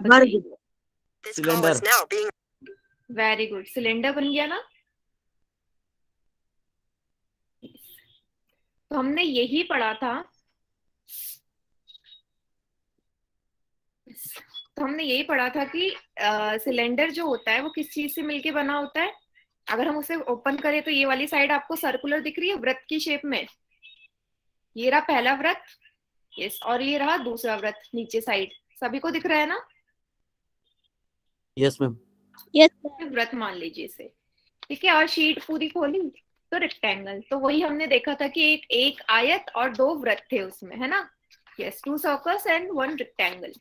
बताइए। Cylinder. Very good, cylinder बन गया ना। तो हमने यही पढ़ा था। तो हमने यही पढ़ा था कि सिलेंडर जो होता है वो किस चीज से मिलके बना होता है। अगर हम उसे ओपन करें तो ये वाली साइड आपको सर्कुलर दिख रही है वृत्त की शेप में। ये रहा पहला वृत्त, यस, और ये रहा दूसरा वृत्त नीचे साइड। सभी को दिख रहा है ना। Yes ma'am. वृत्त मान लीजिए इसे, ठीक है। और शीट पूरी खोली तो रेक्टेंगल। तो वही हमने देखा था कि एक एक आयत और दो वृत्त थे उसमें, है ना। Yes, 2 circles and 1 rectangle.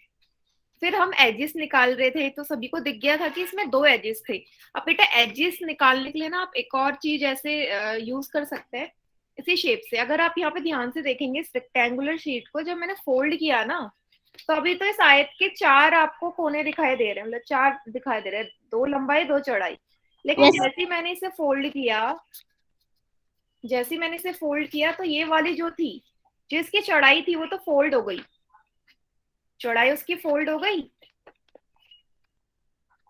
फिर हम एजेस निकाल रहे थे तो सभी को दिख गया था कि इसमें 2 एजेस थे। अब बेटा एजेस निकालने के लिए ना आप एक और चीज ऐसे यूज कर सकते हैं इसी शेप से। अगर आप यहाँ पे ध्यान से देखेंगे इस रेक्टेंगुलर शीट को, जब मैंने फोल्ड किया ना, तो अभी तो इस आयत के 4 आपको कोने दिखाई दे रहे हैं, मतलब 4 दिखाई दे रहे हैं, 2 लंबाई 2 चौड़ाई। लेकिन जैसे ही मैंने इसे फोल्ड किया, तो ये वाली जो थी, जो इसकी चौड़ाई थी, वो तो फोल्ड हो गई, चौड़ाई उसकी फोल्ड हो गई।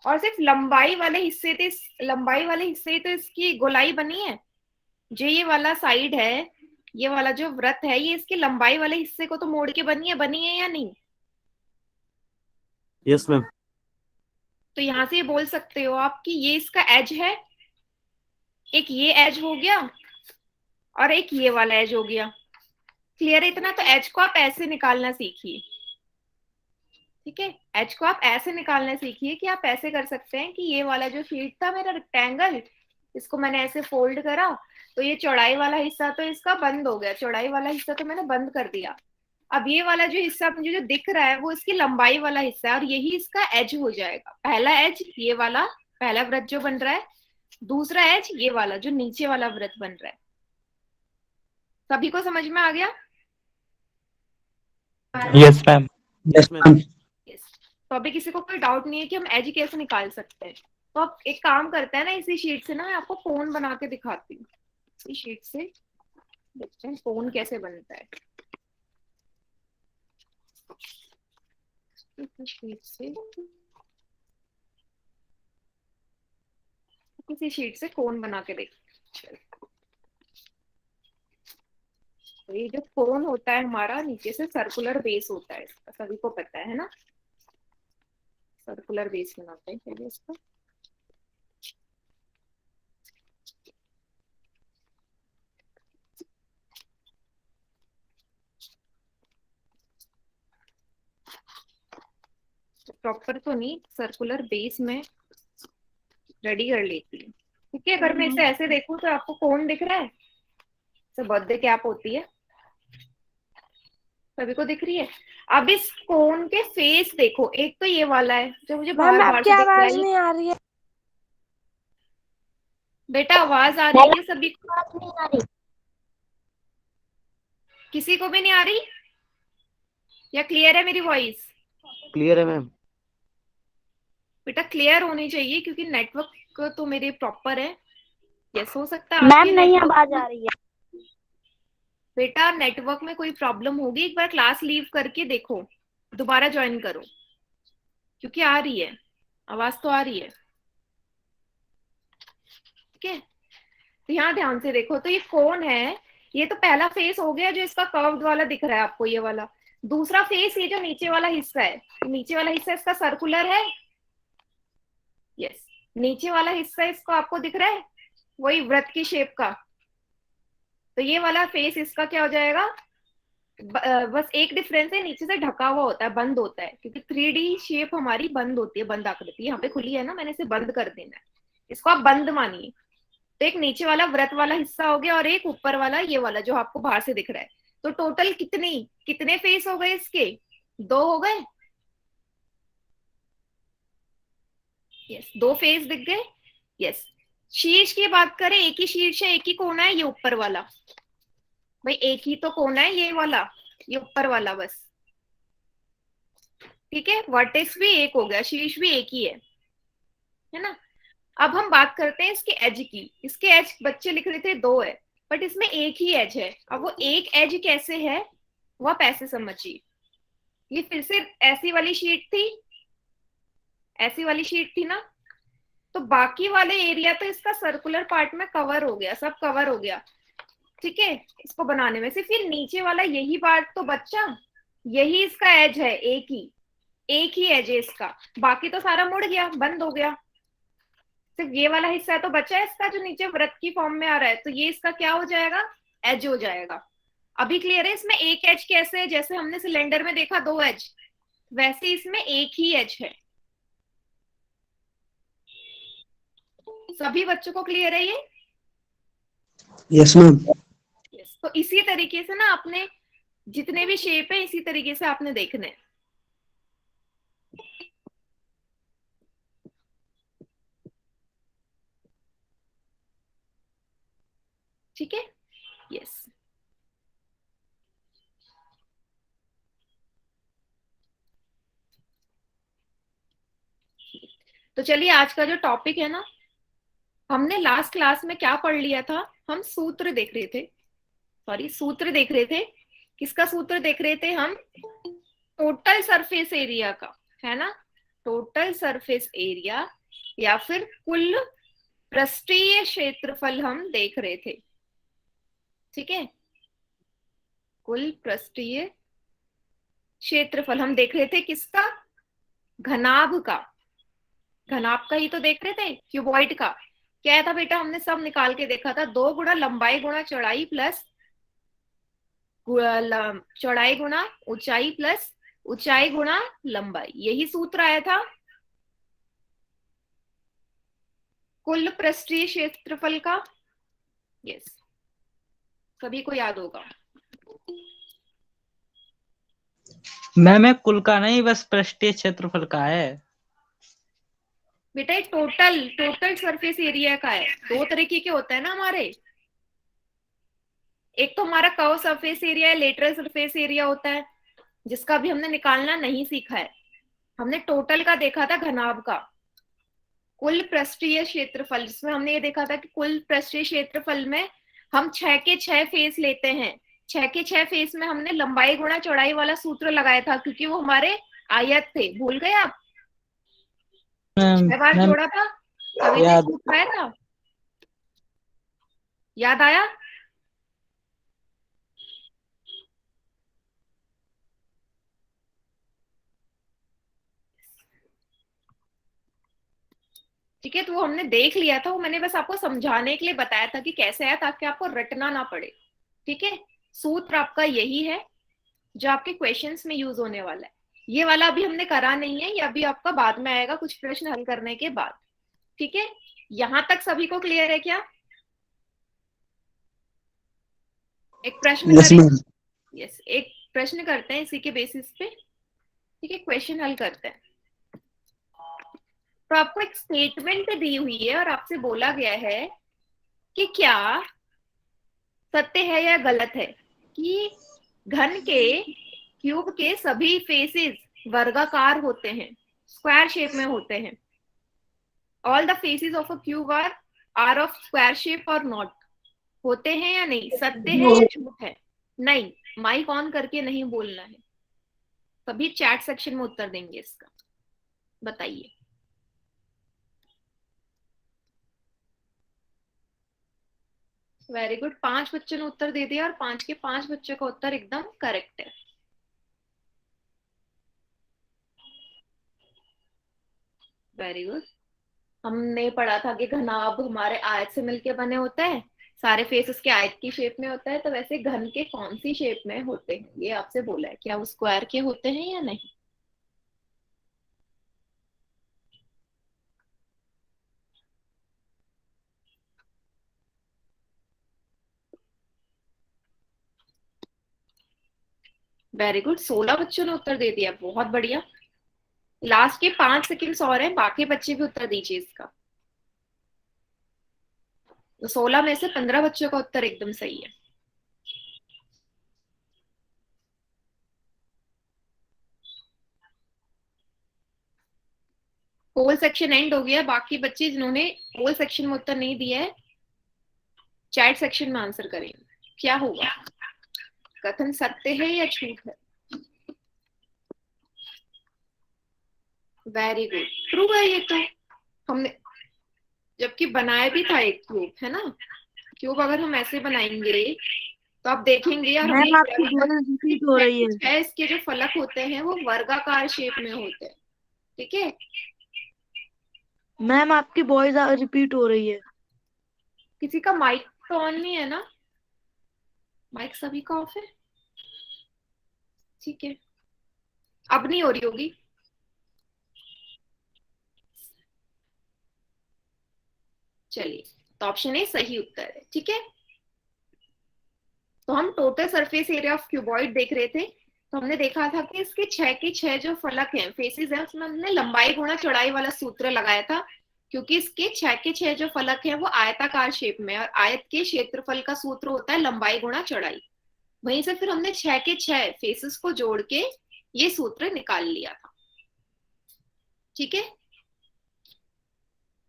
और सिर्फ लंबाई वाले हिस्से थे, लंबाई वाले हिस्से ही तो इसकी गोलाई बनी है। जो ये वाला साइड है, ये वाला जो वृत्त है, ये इसके लंबाई वाले हिस्से को तो मोड़ के बनी है या नहीं। Yes ma'am. तो यहां से बोल सकते हो आप कि ये इसका एज है, एक ये एज हो गया और एक ये वाला एज हो गया। क्लियर है इतना। तो एज को आप ऐसे निकालना सीखिए, ठीक है। एज को आप ऐसे निकालना सीखिए कि आप ऐसे कर सकते हैं कि ये वाला जो शीट था मेरा रेक्टेंगल, इसको मैंने ऐसे फोल्ड करा, तो ये चौड़ाई वाला हिस्सा तो इसका बंद हो गया, चौड़ाई वाला हिस्सा तो मैंने बंद कर दिया। अब ये वाला जो हिस्सा मुझे जो दिख रहा है वो इसकी लंबाई वाला हिस्सा है, और यही इसका एज हो जाएगा। पहला एज ये वाला, पहला वृत्त जो बन रहा है, दूसरा एज ये वाला जो नीचे वाला वृत्त बन रहा है। सभी को समझ में आ गया। Yes ma'am. Yes ma'am. yes. तो अभी किसी को कोई डाउट नहीं है कि हम एज कैसे निकाल सकते हैं। तो आप एक काम करते हैं ना, इसी शीट से ना मैं आपको कोन बना के दिखाती हूँ। इसी शीट से देखते हैं कोन कैसे बनता है। शीट से, किसी शीट से कोन बना के देखते हैं। तो ये जो कोन होता है हमारा, नीचे से सर्कुलर बेस होता है इसका, सभी को पता है ना। सर्कुलर बेस बनाते हैं पहले इसका। प्रॉपर तो नहीं, सर्कुलर बेस में रेडी कर लेती हूँ, ठीक है। अगर मैं इसे ऐसे देखूं तो आपको कोन दिख रहा है, तो बर्थडे कैप होती है, सभी को दिख रही है। अब इस कोन के फेस देखो, एक तो ये वाला है जो मुझे बाहर बाहर से दिख रहा है। नहीं आ रही है बेटा आवाज आ रही है सभी को? किसी को भी नहीं आ रही या क्लियर है मेरी वॉइस? क्लियर है मैम। बेटा क्लियर होनी चाहिए क्योंकि नेटवर्क तो मेरे प्रॉपर है। यस, हो सकता है मैम, नहीं आवाज आ रही है। बेटा नेटवर्क में कोई प्रॉब्लम होगी, एक बार क्लास लीव करके देखो, दोबारा ज्वाइन करो, क्योंकि आ रही है आवाज, तो आ रही है, ठीक है। तो यहाँ ध्यान से देखो, तो ये कौन है, ये तो पहला फेस हो गया जो इसका कर्व्ड वाला दिख रहा है आपको, ये वाला। दूसरा फेस ये जो नीचे वाला हिस्सा है, नीचे वाला हिस्सा इसका सर्कुलर है। यस, नीचे वाला हिस्सा इसको आपको दिख रहा है, वही वृत्त की शेप का। तो ये वाला फेस इसका क्या हो जाएगा, बस एक डिफरेंस है, नीचे से ढका हुआ होता है, बंद होता है, क्योंकि 3D शेप हमारी बंद होती है, बंद आकृति। यहाँ पे खुली है ना, मैंने इसे बंद कर देना है, इसको आप बंद मानिए। तो एक नीचे वाला व्रत वाला हिस्सा हो गया और एक ऊपर वाला ये वाला जो आपको बाहर से दिख रहा है। तो टोटल कितने फेस हो गए इसके? 2 हो गए। यस, 2 फेस दिख गए। यस, शीर्ष की बात करें, एक ही शीर्ष है, एक ही कोना है, ये ऊपर वाला। भाई एक ही तो कोना है ये वाला, ये ऊपर वाला बस, ठीक है। वर्टेक्स भी एक हो गया, शीर्ष भी एक ही है ना। अब हम बात करते हैं इसके एज की। इसके एज बच्चे लिख रहे थे 2 है, बट इसमें एक ही एज है। अब वो एक एज कैसे है वो आप ऐसे समझिए। ये फिर से ऐसी वाली शीट थी, ऐसी वाली शीट थी ना, तो बाकी वाले एरिया तो इसका सर्कुलर पार्ट में कवर हो गया, सब कवर हो गया, ठीक है, इसको बनाने में सिर्फ ये नीचे वाला यही पार्ट तो बच्चा, यही इसका एज है, एक ही एज है इसका, बाकी तो सारा मुड़ गया, बंद हो गया, सिर्फ ये वाला हिस्सा तो बचा है इसका जो नीचे वृत्त की फॉर्म में आ रहा है, तो ये इसका क्या हो जाएगा, एज हो जाएगा। अभी क्लियर है इसमें एक एज कैसे है, जैसे हमने सिलेंडर में देखा दो एज, वैसे इसमें एक ही एज है। सभी बच्चों को क्लियर है ये? Yes ma'am. यस। तो इसी तरीके से ना आपने जितने भी शेप है इसी तरीके से आपने देखने हैं। ठीक है, यस। तो चलिए आज का जो टॉपिक है ना, हमने लास्ट क्लास में क्या पढ़ लिया था, हम सूत्र देख रहे थे, सॉरी सूत्र देख रहे थे, किसका सूत्र देख रहे थे हम, टोटल सरफेस एरिया का, है ना, टोटल सरफेस एरिया या फिर कुल पृष्ठीय क्षेत्रफल हम देख रहे थे, ठीक है, कुल पृष्ठीय क्षेत्रफल हम देख रहे थे, किसका, घनाभ का, घनाभ का ही तो देख रहे थे, क्यूबॉइड का। क्या था बेटा, हमने सब निकाल के देखा था, 2 गुणा लंबाई गुणा चौड़ाई प्लस चौड़ाई गुणा ऊंचाई प्लस ऊंचाई गुणा लंबाई, यही सूत्र आया था कुल पृष्ठीय क्षेत्रफल का। यस, सभी को याद होगा। मैम कुल का नहीं, बस पृष्ठीय क्षेत्रफल का है बेटा टोटल टोटल सरफेस एरिया का है, दो तरीके के होते हैं ना हमारे, एक तो हमारा कर्व सरफेस एरिया है, लेटरल सरफेस एरिया होता है, जिसका भी हमने निकालना नहीं सीखा है, हमने टोटल का देखा था, घनाभ का, कुल पृष्ठीय क्षेत्रफल, जिसमें हमने ये देखा था कि कुल पृष्ठीय क्षेत्रफल में हम 6 के 6 फेस लेते हैं, 6 के 6 फेस में हमने लंबाई गुणा चौड़ाई वाला सूत्र लगाया था, क्योंकि वो हमारे आयत थे, भूल गए आप, 6 बार मैम। जोड़ा था तभी तो याद सूत्र आया था, याद आया? ठीक है, तो वो हमने देख लिया था, वो मैंने बस आपको समझाने के लिए बताया था कि कैसे आया, ताकि आपको रटना ना पड़े, ठीक है। सूत्र आपका यही है जो आपके क्वेश्चंस में यूज होने वाला है, ये वाला अभी हमने करा नहीं है, ये अभी आपका बाद में आएगा कुछ प्रश्न हल करने के बाद, ठीक है। यहां तक सभी को क्लियर है क्या? एक प्रश्न यस करें, मैम। यस, एक प्रश्न करते हैं इसी के बेसिस पे, ठीक है, क्वेश्चन हल करते हैं। तो आपको एक स्टेटमेंट दी हुई है और आपसे बोला गया है कि क्या सत्य है या गलत है कि घन के क्यूब के सभी फेसेस वर्गाकार होते हैं, स्क्वायर शेप में होते हैं, all the faces of a cube are of square shape और नॉट, होते हैं या नहीं, सत्य है या झूठ है? नहीं, माइक ऑन करके नहीं बोलना है, सभी चैट सेक्शन में उत्तर देंगे इसका, बताइए। वेरी गुड, 5 बच्चों ने उत्तर दे दिया और 5 के 5 बच्चों का उत्तर एकदम करेक्ट है। Very good. हमने पढ़ा था कि घनाभ हमारे आयत से मिलके बने होते हैं, सारे फेसेस के आयत की शेप में होता है, तो वैसे घन के कौन सी शेप में होते हैं, ये आपसे बोला है, क्या वो स्क्वायर के होते हैं या नहीं? वेरी गुड, 16 बच्चों ने उत्तर दे दिया, बहुत बढ़िया। लास्ट के 5 सेकंड्स और हैं, बाकी बच्चे भी उत्तर दीजिए इसका। तो 16 में से 15 बच्चों का उत्तर एकदम सही है। पोल सेक्शन एंड हो गया, बाकी बच्चे जिन्होंने पोल सेक्शन में उत्तर नहीं दिया है चैट सेक्शन में आंसर करेंगे, क्या होगा, कथन सत्य है या झूठ है? वेरी गुड, ट्रू है ये तो। हमने जबकि बनाया भी था एक क्यूब, है ना। क्यूब अगर हम ऐसे बनाएंगे तो आप देखेंगे यार, मैम आपकी वॉइस रिपीट हो रही है। छह इसके जो फलक होते हैं वो वर्गाकार शेप में होते हैं, ठीक है। मैम आपकी वॉइस रिपीट हो रही है। किसी का माइक तो ऑन नहीं है ना? माइक सभी का ऑफ है, ठीक है। अब नहीं हो रही होगी। चलिए, तो ऑप्शन ए सही उत्तर है, ठीक है। तो हम total surface area of cuboid देख रहे थे। तो हमने देखा था कि इसके छह के छह जो फलक हैं, फेसेस हैं, उसमें हमने लंबाई गुणा चौड़ाई वाला सूत्र लगाया था, क्योंकि इसके छह के छह जो फलक हैं वो आयताकार शेप में, और आयत के क्षेत्रफल का सूत्र होता है लंबाई गुणा चौड़ाई। वहीं से फिर हमने छह के छह फेसेस को जोड़ के ये सूत्र निकाल लिया था, ठीक है।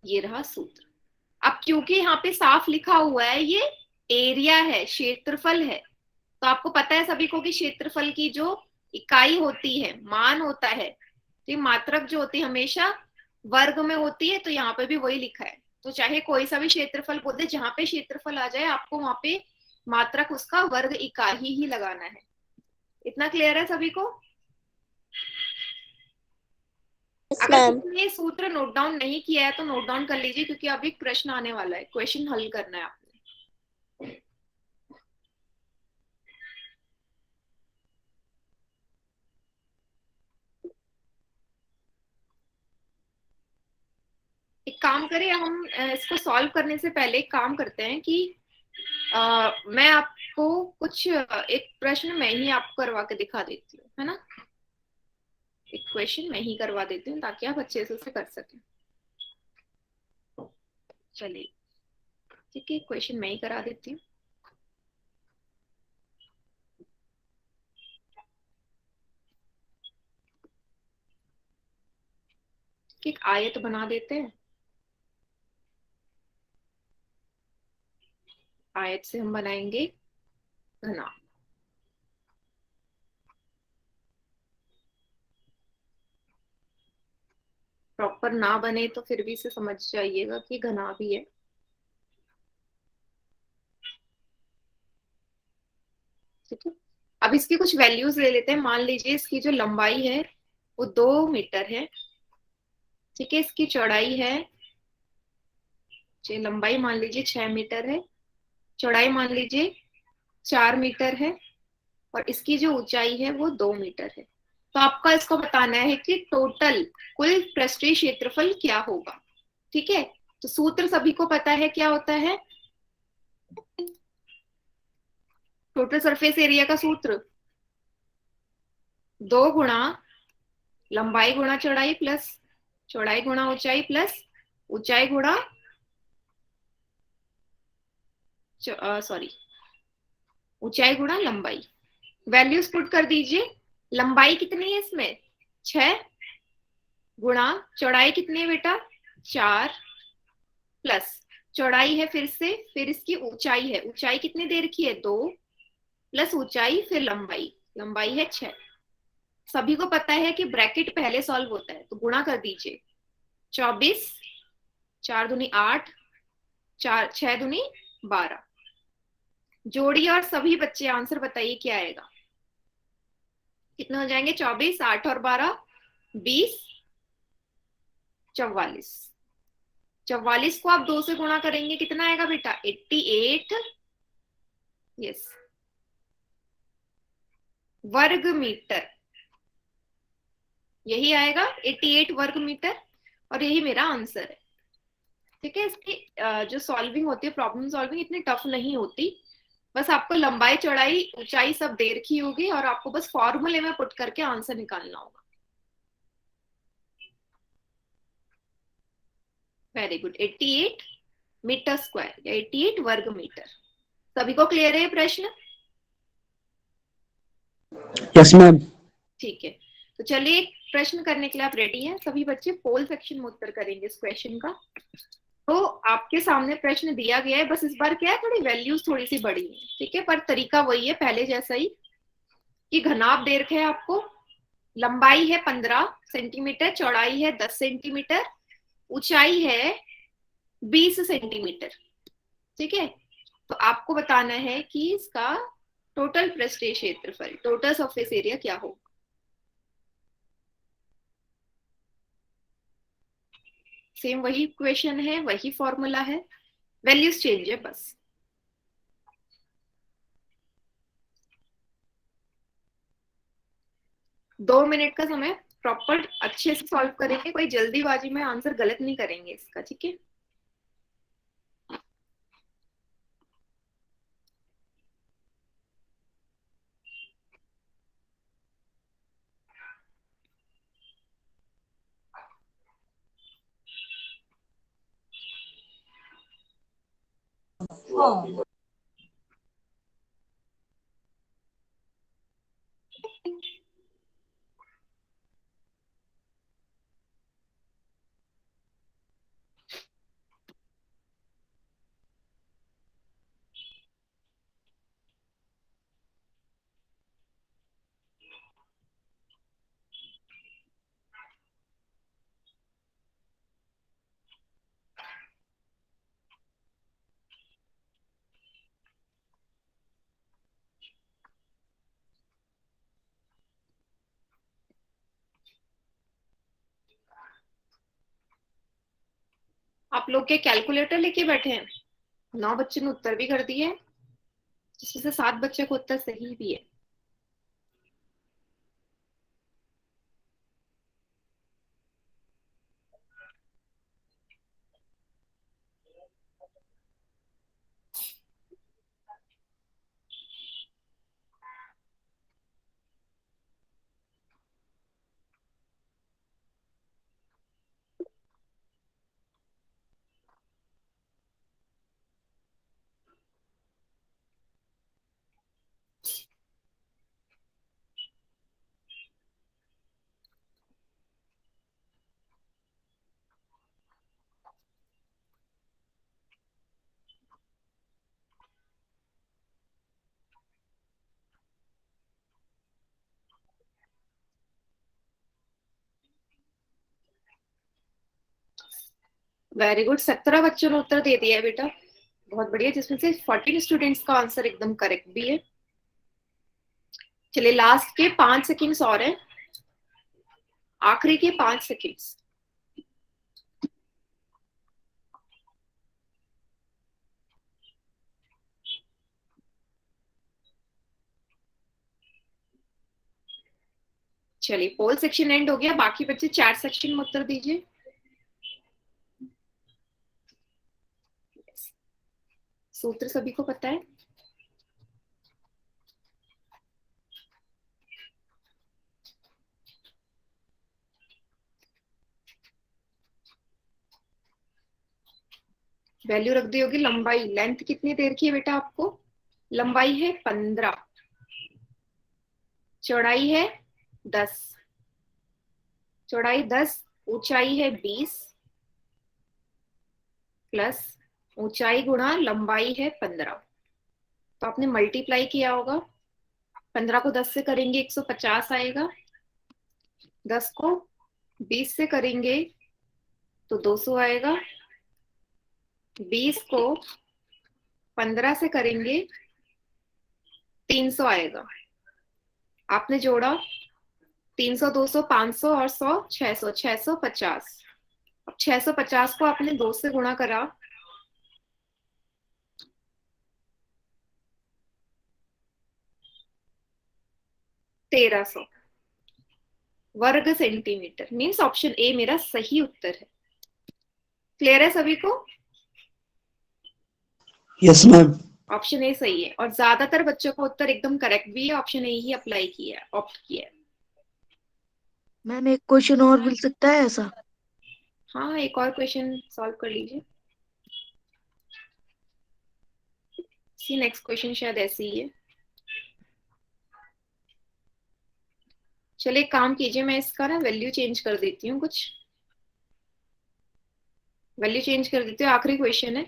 ये रहा सूत्र। अब क्योंकि यहाँ पे साफ लिखा हुआ है ये एरिया है, क्षेत्रफल है, तो आपको पता है सभी को कि क्षेत्रफल की जो इकाई होती है, मान होता है, तो मात्रक जो होती है हमेशा वर्ग में होती है, तो यहाँ पे भी वही लिखा है। तो चाहे कोई सा भी क्षेत्रफल बोल दे, जहां पे क्षेत्रफल आ जाए आपको वहां पे मात्रक उसका वर्ग इकाई ही लगाना है। इतना क्लियर है सभी को? अगर किसी ने सूत्र नोट डाउन नहीं किया है तो नोट डाउन कर लीजिए, क्योंकि अभी एक प्रश्न आने वाला है, क्वेश्चन हल करना है आपने। एक काम करें, हम इसको सॉल्व करने से पहले एक काम करते हैं कि मैं आपको कुछ एक प्रश्न मैं ही आपको करवा के दिखा देती हूँ, है ना। एक क्वेश्चन मैं ही करवा देती हूँ ताकि आप अच्छे से उसे कर सकें। चलिए, ठीक है, क्वेश्चन मैं ही करा देती हूँ। एक आयत बना देते हैं। आयत से हम बनाएंगे घना। प्रॉपर ना बने तो फिर भी इसे समझ जाइएगा कि घना भी है। ठीक है, अब इसकी कुछ वैल्यूज ले लेते हैं। मान लीजिए इसकी जो लंबाई है वो 2 मीटर है, ठीक है। इसकी चौड़ाई है, लंबाई मान लीजिए 6 मीटर है, चौड़ाई मान लीजिए 4 मीटर है, और इसकी जो ऊंचाई है वो 2 मीटर है। तो आपका इसको बताना है कि टोटल कुल पृष्ठीय क्षेत्रफल क्या होगा, ठीक है। तो सूत्र सभी को पता है क्या होता है, टोटल सरफेस एरिया का सूत्र 2 गुणा लंबाई गुणा चौड़ाई प्लस चौड़ाई गुणा ऊंचाई प्लस ऊंचाई गुणा ऊंचाई गुणा लंबाई। वैल्यूज पुट कर दीजिए। लंबाई कितनी है इसमें 6 गुणा चौड़ाई कितनी है बेटा 4 प्लस चौड़ाई है फिर इसकी ऊंचाई है, ऊंचाई कितनी दे रखी है 2 प्लस ऊंचाई फिर लंबाई है 6। सभी को पता है कि ब्रैकेट पहले सॉल्व होता है, तो गुणा कर दीजिए। 24 4 दूनी 8 6 दूनी 12। जोड़िए और सभी बच्चे आंसर बताइए क्या आएगा। कितने हो जाएंगे 24 8 और 12 20 44। 44 को आप 2 से गुणा करेंगे कितना आएगा बेटा 88 यस वर्ग मीटर। यही आएगा 88 वर्ग मीटर, और यही मेरा आंसर है, ठीक है। इसकी जो सॉल्विंग होती है, प्रॉब्लम सॉल्विंग इतनी टफ नहीं होती। बस आपको लंबाई चौड़ाई ऊंचाई सब दे रखी होगी और आपको बस फॉर्मूले में पुट करके आंसर निकालना होगा। वेरी गुड, 88 मीटर स्क्वायर या 88 वर्ग मीटर। सभी को क्लियर है ये प्रश्न? Yes ma'am. ठीक है, तो चलिए प्रश्न करने के लिए आप रेडी हैं सभी बच्चे? पोल सेक्शन में उत्तर करेंगे इस क्वेश्चन का। तो आपके सामने प्रश्न दिया गया है, बस इस बार क्या है थोड़ी वैल्यूज थोड़ी सी बड़ी है, ठीक है, पर तरीका वही है पहले जैसा ही, कि घनाभ दे रखे है आपको लंबाई है 15 सेंटीमीटर, चौड़ाई है 10 सेंटीमीटर, ऊंचाई है 20 सेंटीमीटर। ठीक है, तो आपको बताना है कि इसका टोटल पृष्ठीय क्षेत्रफल, टोटल सरफेस एरिया क्या होगा। सेम वही क्वेश्चन है, वही फॉर्मूला है, वैल्यूज चेंज है बस। दो मिनट का समय, प्रॉपर अच्छे से सॉल्व करेंगे, कोई जल्दीबाजी में आंसर गलत नहीं करेंगे इसका। ठीक है, आप लोग के कैलकुलेटर लेके बैठे हैं? 9 बच्चे ने उत्तर भी कर दिए, जिसमें से 7 बच्चे को उत्तर सही भी है। वेरी गुड, 17 बच्चों ने उत्तर दे दिया है बेटा, बहुत बढ़िया, जिसमें से 14 स्टूडेंट्स का आंसर एकदम करेक्ट भी है। चलिए लास्ट के 5 सेकेंड्स और हैं, आखिरी के 5 सेकेंड्स। चलिए पोल सेक्शन एंड हो गया, बाकी बच्चे चैट सेक्शन में उत्तर दीजिए। सूत्र सभी को पता है? वैल्यू रख दी होगी। लंबाई, लेंथ कितनी देर की है बेटा आपको? लंबाई है 15, चौड़ाई है 10, चौड़ाई 10, ऊंचाई है 20 प्लस ऊंचाई गुणा लंबाई है 15। तो आपने मल्टीप्लाई किया होगा, 15 को 10 से करेंगे 150 आएगा, 10 को 20 से करेंगे तो 200 आएगा, 20 को 15 से करेंगे 300 आएगा। आपने जोड़ा 300, 200, 500 और 100, 600, 650। अब 650 को आपने 2 से गुणा करा, 1300 वर्ग सेंटीमीटर। मीन्स ऑप्शन ए मेरा सही उत्तर है। क्लियर है सभी को? Yes ma'am. ऑप्शन ए सही है, और ज्यादातर बच्चों का उत्तर एकदम करेक्ट भी है, ऑप्शन ए ही अप्लाई किया है, ऑप्ट किया है। मैम एक क्वेश्चन और मिल सकता है ऐसा? हाँ, एक और क्वेश्चन सॉल्व कर लीजिए। नेक्स्ट क्वेश्चन शायद ऐसे ही है। चलिए काम कीजिए, मैं इसका ना वैल्यू चेंज कर देती हूँ, कुछ वैल्यू चेंज कर देती हूँ। आखिरी क्वेश्चन है,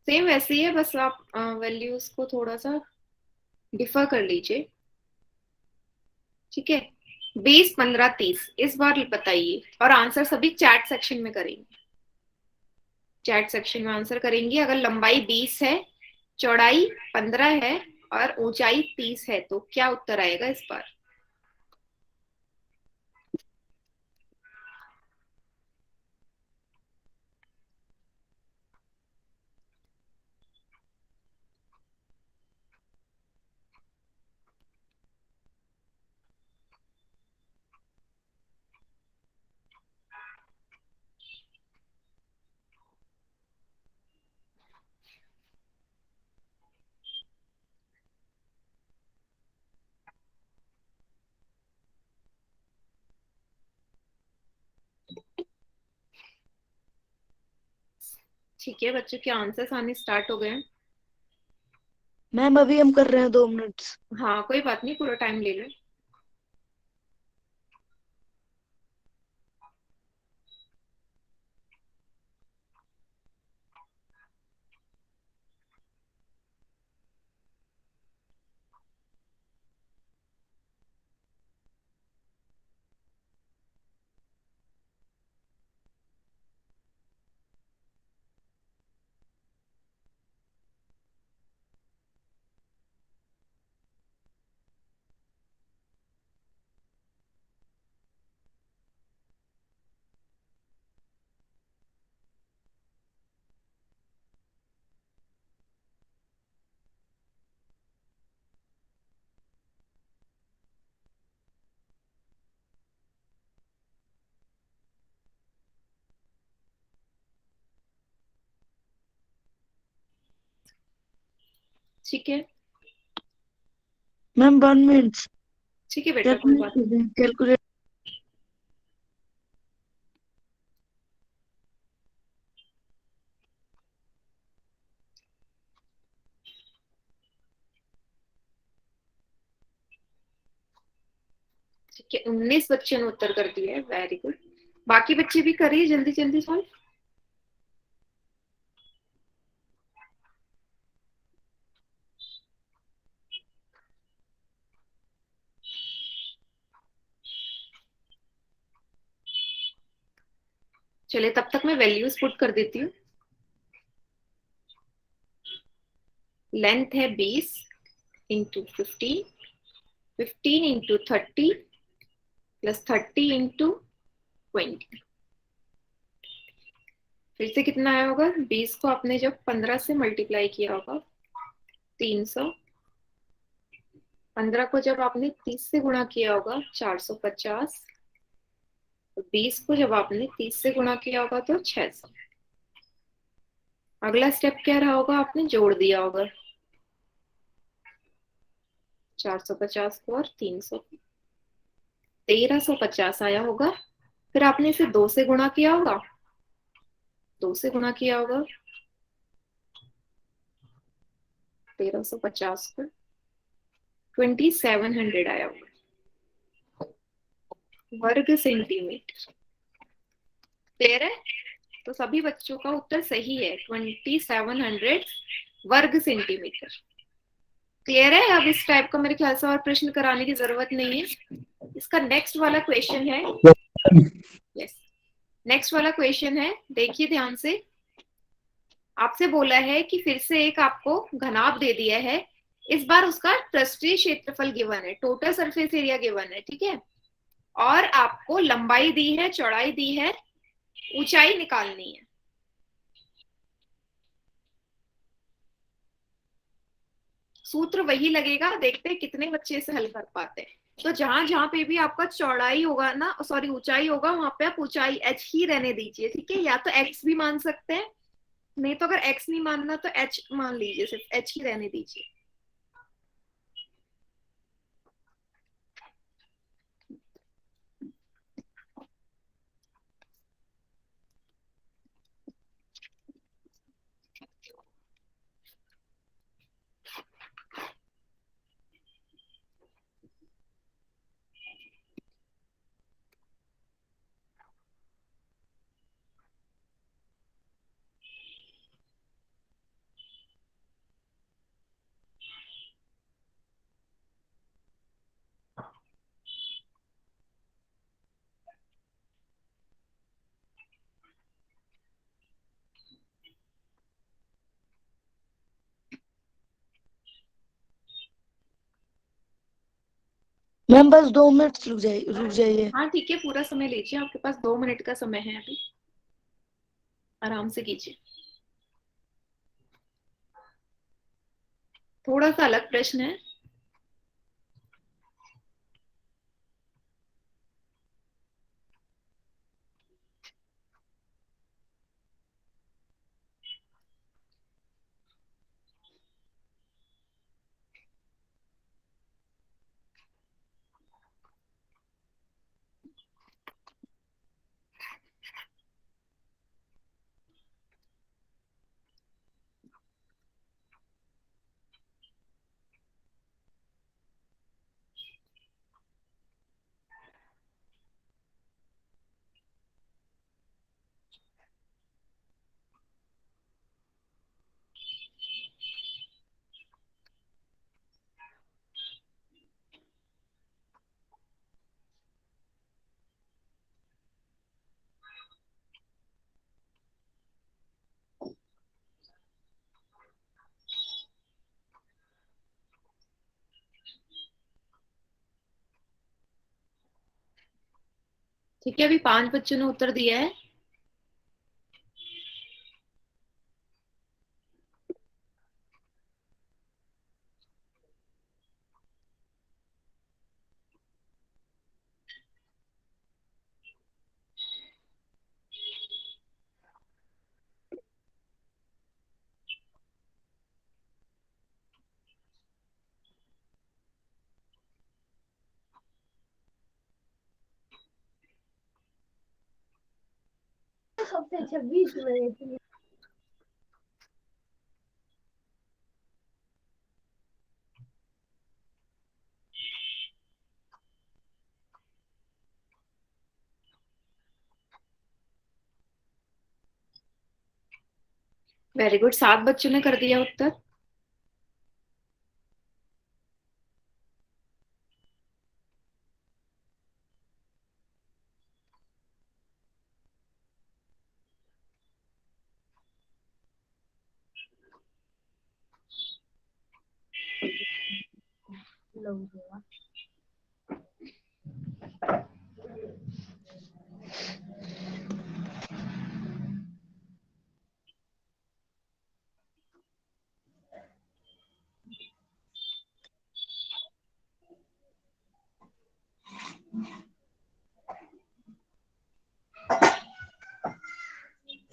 सेम वैसे ही है, बस आप वैल्यूज को थोड़ा सा डिफर कर लीजिए। ठीक है, 20, 15, 30 इस बार बताइए, और आंसर सभी चैट सेक्शन में करेंगे। चैट सेक्शन में आंसर करेंगे। अगर लंबाई 20 है, चौड़ाई 15 है और ऊंचाई 30 है तो क्या उत्तर आएगा इस बार? ठीक है बच्चों के आंसर्स आने स्टार्ट हो गए हैं। मैम अभी हम कर रहे हैं 2 मिनट। हाँ कोई बात नहीं, पूरा टाइम ले लो। ठीक है। Ma'am 1 minute. ठीक है बेटा, कोई बात नहीं। Calculate calculate. ठीक है, 19 बच्चे ने उत्तर कर दिया है, वेरी गुड। बाकी बच्चे भी करिए जल्दी जल्दी सॉल्व। चलिए तब तक मैं वैल्यूज पुट कर देती हूँ। लेंथ है 20 इंटू 15, 15 इंटू 30 प्लस 30 इंटू 20। फिर से कितना आया होगा? 20 को आपने जब 15 से मल्टीप्लाई किया होगा 300, 15 को जब आपने 30 से गुणा किया होगा 450, 20 को जब आपने 30 से गुणा किया होगा तो 600। अगला स्टेप क्या रहा होगा? आपने जोड़ दिया होगा 450 को और 300 को, 1350 आया होगा। फिर आपने इसे 2 से गुणा किया होगा, 2 से गुणा किया होगा 1350 को, 2700 आया होगा वर्ग सेंटीमीटर। क्लियर है? तो सभी बच्चों का उत्तर सही है, 2700 वर्ग सेंटीमीटर। क्लियर है? अब इस टाइप का मेरे ख्याल से और प्रश्न कराने की जरूरत नहीं है। इसका नेक्स्ट वाला क्वेश्चन है, यस, नेक्स्ट वाला क्वेश्चन है, देखिए ध्यान से। आपसे बोला है कि फिर से एक आपको घनाभ दे दिया है, इस बार उसका पृष्ठीय क्षेत्रफल गिवन है, टोटल सरफेस एरिया गिवन है, ठीक है, और आपको लंबाई दी है, चौड़ाई दी है, ऊंचाई निकालनी है। सूत्र वही लगेगा, देखते हैं कितने बच्चे इसे हल कर पाते हैं। तो जहां जहां पे भी आपका चौड़ाई होगा ना, सॉरी ऊंचाई होगा, वहां पे आप ऊंचाई एच ही रहने दीजिए, ठीक है, या तो एक्स भी मान सकते हैं, नहीं तो अगर एक्स नहीं मानना तो एच मान लीजिए, सिर्फ एच ही रहने दीजिए। मैम बस 2 मिनट रुक जाइए। हाँ ठीक है, पूरा समय लीजिए, आपके पास 2 मिनट का समय है अभी, आराम से कीजिए। थोड़ा सा अलग प्रश्न है। ठीक है, अभी 5 बच्चों ने उत्तर दिया है। सबसे 26 मिनट। वेरी गुड, 7 बच्चों ने कर दिया उत्तर।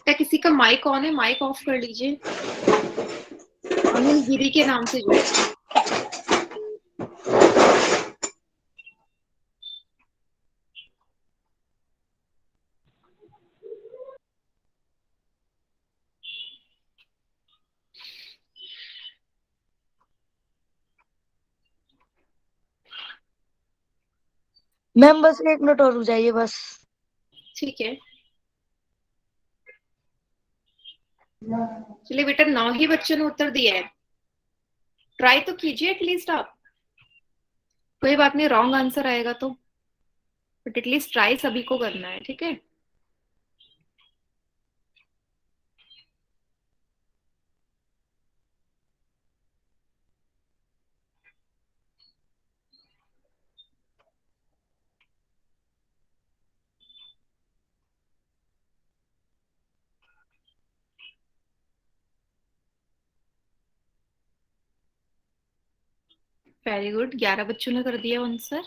क्या किसी का माइक ऑन है? माइक ऑफ कर लीजिए। अनिल गिरी के नाम से जो है। मैम बस 1 मिनट और रुक जाइए बस। ठीक है, चलिए बेटा, 9 ही बच्चों ने उत्तर दिया है। ट्राई तो कीजिए एटलीस्ट आप। कोई बात नहीं, रॉन्ग आंसर आएगा तो, बट एटलीस्ट ट्राई सभी को करना है, ठीक है। वेरी गुड, 11 बच्चों ने कर दिया आंसर।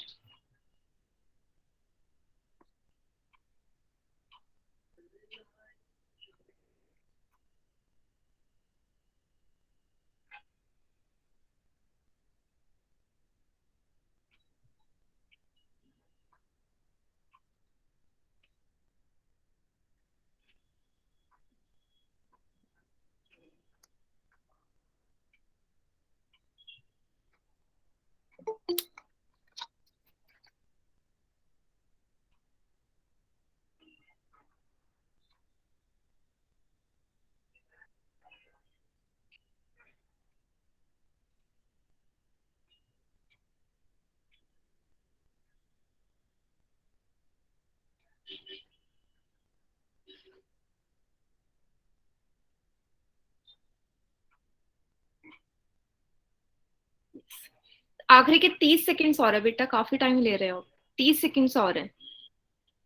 आखिरी के 30 सेकंड्स और है बेटा, काफी टाइम ले रहे हो। 30 सेकंड्स और है।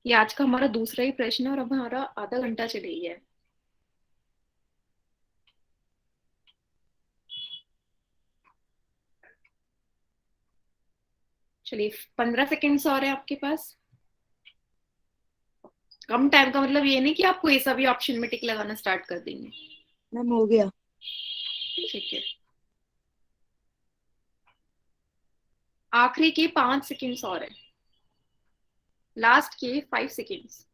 ये आज का हमारा दूसरा ही प्रश्न है और अब हमारा आधा घंटा चले गया है। चलिए 15 सेकंड्स और है आपके पास। कम टाइम का मतलब ये नहीं कि आप कोई सा भी ऑप्शन में टिक लगाना स्टार्ट कर देंगे। मैम हो गया। ठीक है, आखिरी के 5 सेकंड्स और है, लास्ट के 5 सेकंड्स।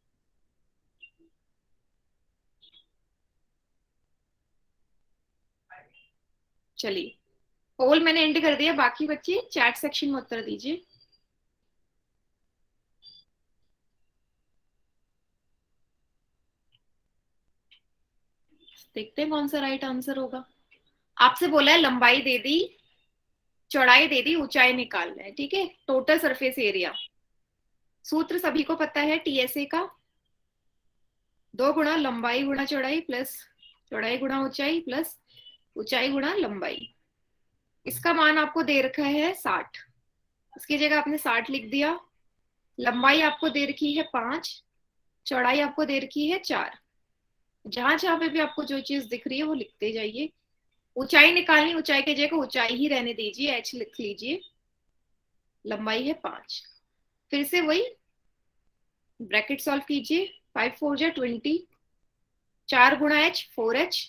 चलिए पोल मैंने एंड कर दिया, बाकी बच्चे चैट सेक्शन में उत्तर दीजिए। देखते हैं कौन सा राइट आंसर होगा। आपसे बोला है लंबाई दे दी, चौड़ाई दे दी, ऊंचाई निकालना है। ठीक है, टोटल सरफेस एरिया सूत्र सभी को पता है टीएसए का, 2 गुणा लंबाई गुणा चौड़ाई प्लस चौड़ाई गुणा ऊंचाई प्लस ऊंचाई गुणा लंबाई। इसका मान आपको दे रखा है 60, इसकी जगह आपने 60 लिख दिया। लंबाई आपको दे रखी है 5, चौड़ाई आपको दे रखी है 4। जहां जहां पे भी आपको जो चीज दिख रही है वो लिखते जाइए। ऊंचाई निकालनी, ऊंचाई की जगह ऊंचाई ही रहने दीजिए, h लिख लीजिए। लंबाई है 5, फिर से वही ब्रैकेट सॉल्व कीजिए। 5 4 जा 20, 4 गुणा h 4h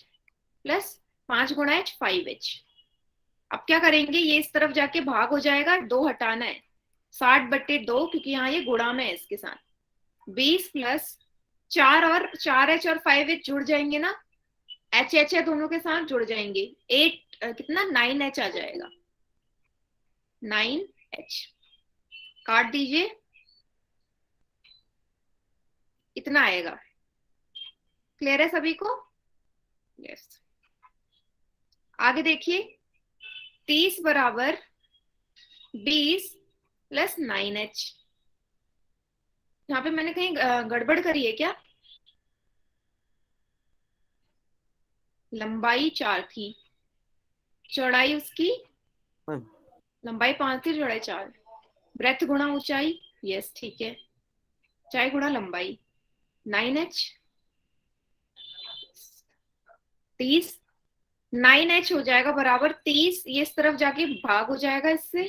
प्लस 5 गुणा h 5h। अब क्या करेंगे, ये इस तरफ जाके भाग हो जाएगा, 2 हटाना है, 60/2 क्योंकि यहाँ ये गुणा में है इसके साथ। 20 प्लस 4 और 4h और 5h जुड़ जाएंगे ना, एच एच है दोनों के साथ जुड़ जाएंगे, 8 कितना 9h आ जाएगा। 9h काट दीजिए, इतना आएगा। क्लियर है सभी को? यस। आगे देखिए, 30 बराबर 20 प्लस 9h। यहाँ पे मैंने कहीं गड़बड़ करी है क्या? लंबाई 4 थी, चौड़ाई उसकी लंबाई 5 थी, चौड़ाई 4। ब्रेथ गुणा ऊंचाई, यस ठीक है, ऊंचाई गुणा लंबाई 9h। 30 9h हो जाएगा बराबर 30, ये इस तरफ जाके भाग हो जाएगा, इससे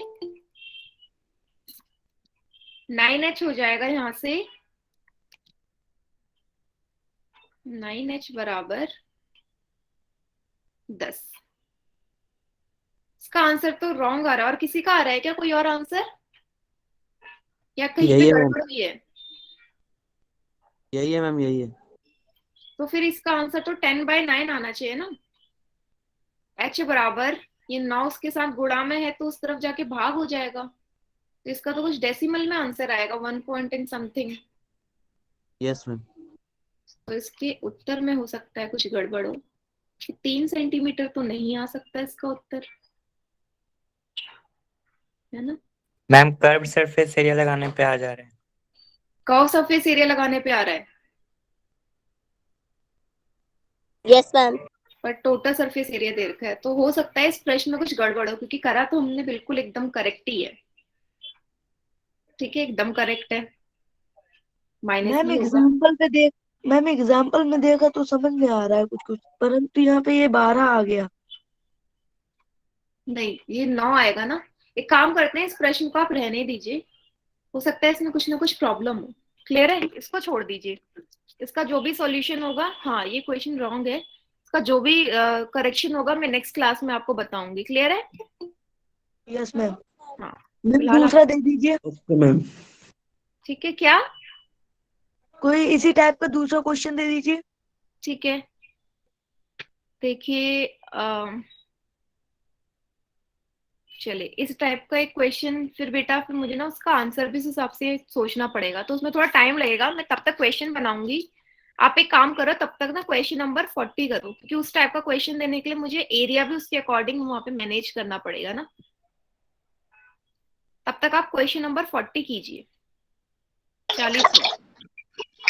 9h हो जाएगा यहाँ से। 9h बराबर 10। इसका आंसर तो रॉन्ग आ रहा है, और किसी का आ रहा है क्या कोई और आंसर, या कहीं पे यही है मैम, गड़बड़ हुई है? यही है मैम, यही है। तो फिर इसका आंसर तो 10/9 आना चाहिए ना। h बराबर ये 9 उसके साथ गुणा में है तो उस तरफ जाके भाग हो जाएगा, तो इसका तो कुछ डेसिमल में आंसर आएगा, 1 point and something. Yes ma'am. तो इसके उत्तर में हो सकता है कुछ गड़बड़ हो। 3 सेंटीमीटर तो नहीं आ सकता इसका उत्तर, है ना? मैम कर्व सरफेस एरिया लगाने पे आ जा रहे हैं। कर्व सरफेस एरिया लगाने पे आ रहा है, यस मैम। पर टोटल सरफेस एरिया दे रखा है, तो हो सकता है इस प्रश्न में कुछ गड़बड़ हो, क्योंकि करा तो हमने बिल्कुल एकदम करेक्ट ही है। ठीक है, एकदम करेक्ट है, माइनस मैम नहीं होगा। एग्जाम्पल में देखा तो समझ में आ रहा है कुछ कुछ, परंतु यहाँ पे ये 12 आ गया। नहीं, ये 9 आएगा ना। एक काम करते हैं, इस प्रश्न को आप रहने दीजिए, हो सकता है इसमें कुछ ना कुछ प्रॉब्लम हो। क्लियर है, इसको छोड़ दीजिए। इसका जो भी सॉल्यूशन होगा, हाँ ये क्वेश्चन रॉन्ग है, इसका जो भी करेक्शन होगा मैं नेक्स्ट क्लास में आपको बताऊंगी। क्लियर है? Yes ma'am. हाँ मैम फिलहाल दूसरा दे दीजिए। Okay ma'am. ठीक है, क्या? कोई इसी टाइप का दूसरा क्वेश्चन दे दीजिए। ठीक है, देखिए चले इस टाइप का एक क्वेश्चन, फिर बेटा फिर मुझे ना उसका आंसर भी इस हिसाब से सोचना पड़ेगा, तो उसमें थोड़ा टाइम लगेगा। मैं तब तक क्वेश्चन बनाऊंगी, आप एक काम करो तब तक ना क्वेश्चन नंबर 40 करो, क्योंकि उस टाइप का क्वेश्चन देने के लिए मुझे एरिया भी उसके अकॉर्डिंग वहां पे मैनेज करना पड़ेगा ना। तब तक आप क्वेश्चन नंबर 40 कीजिए। 40 में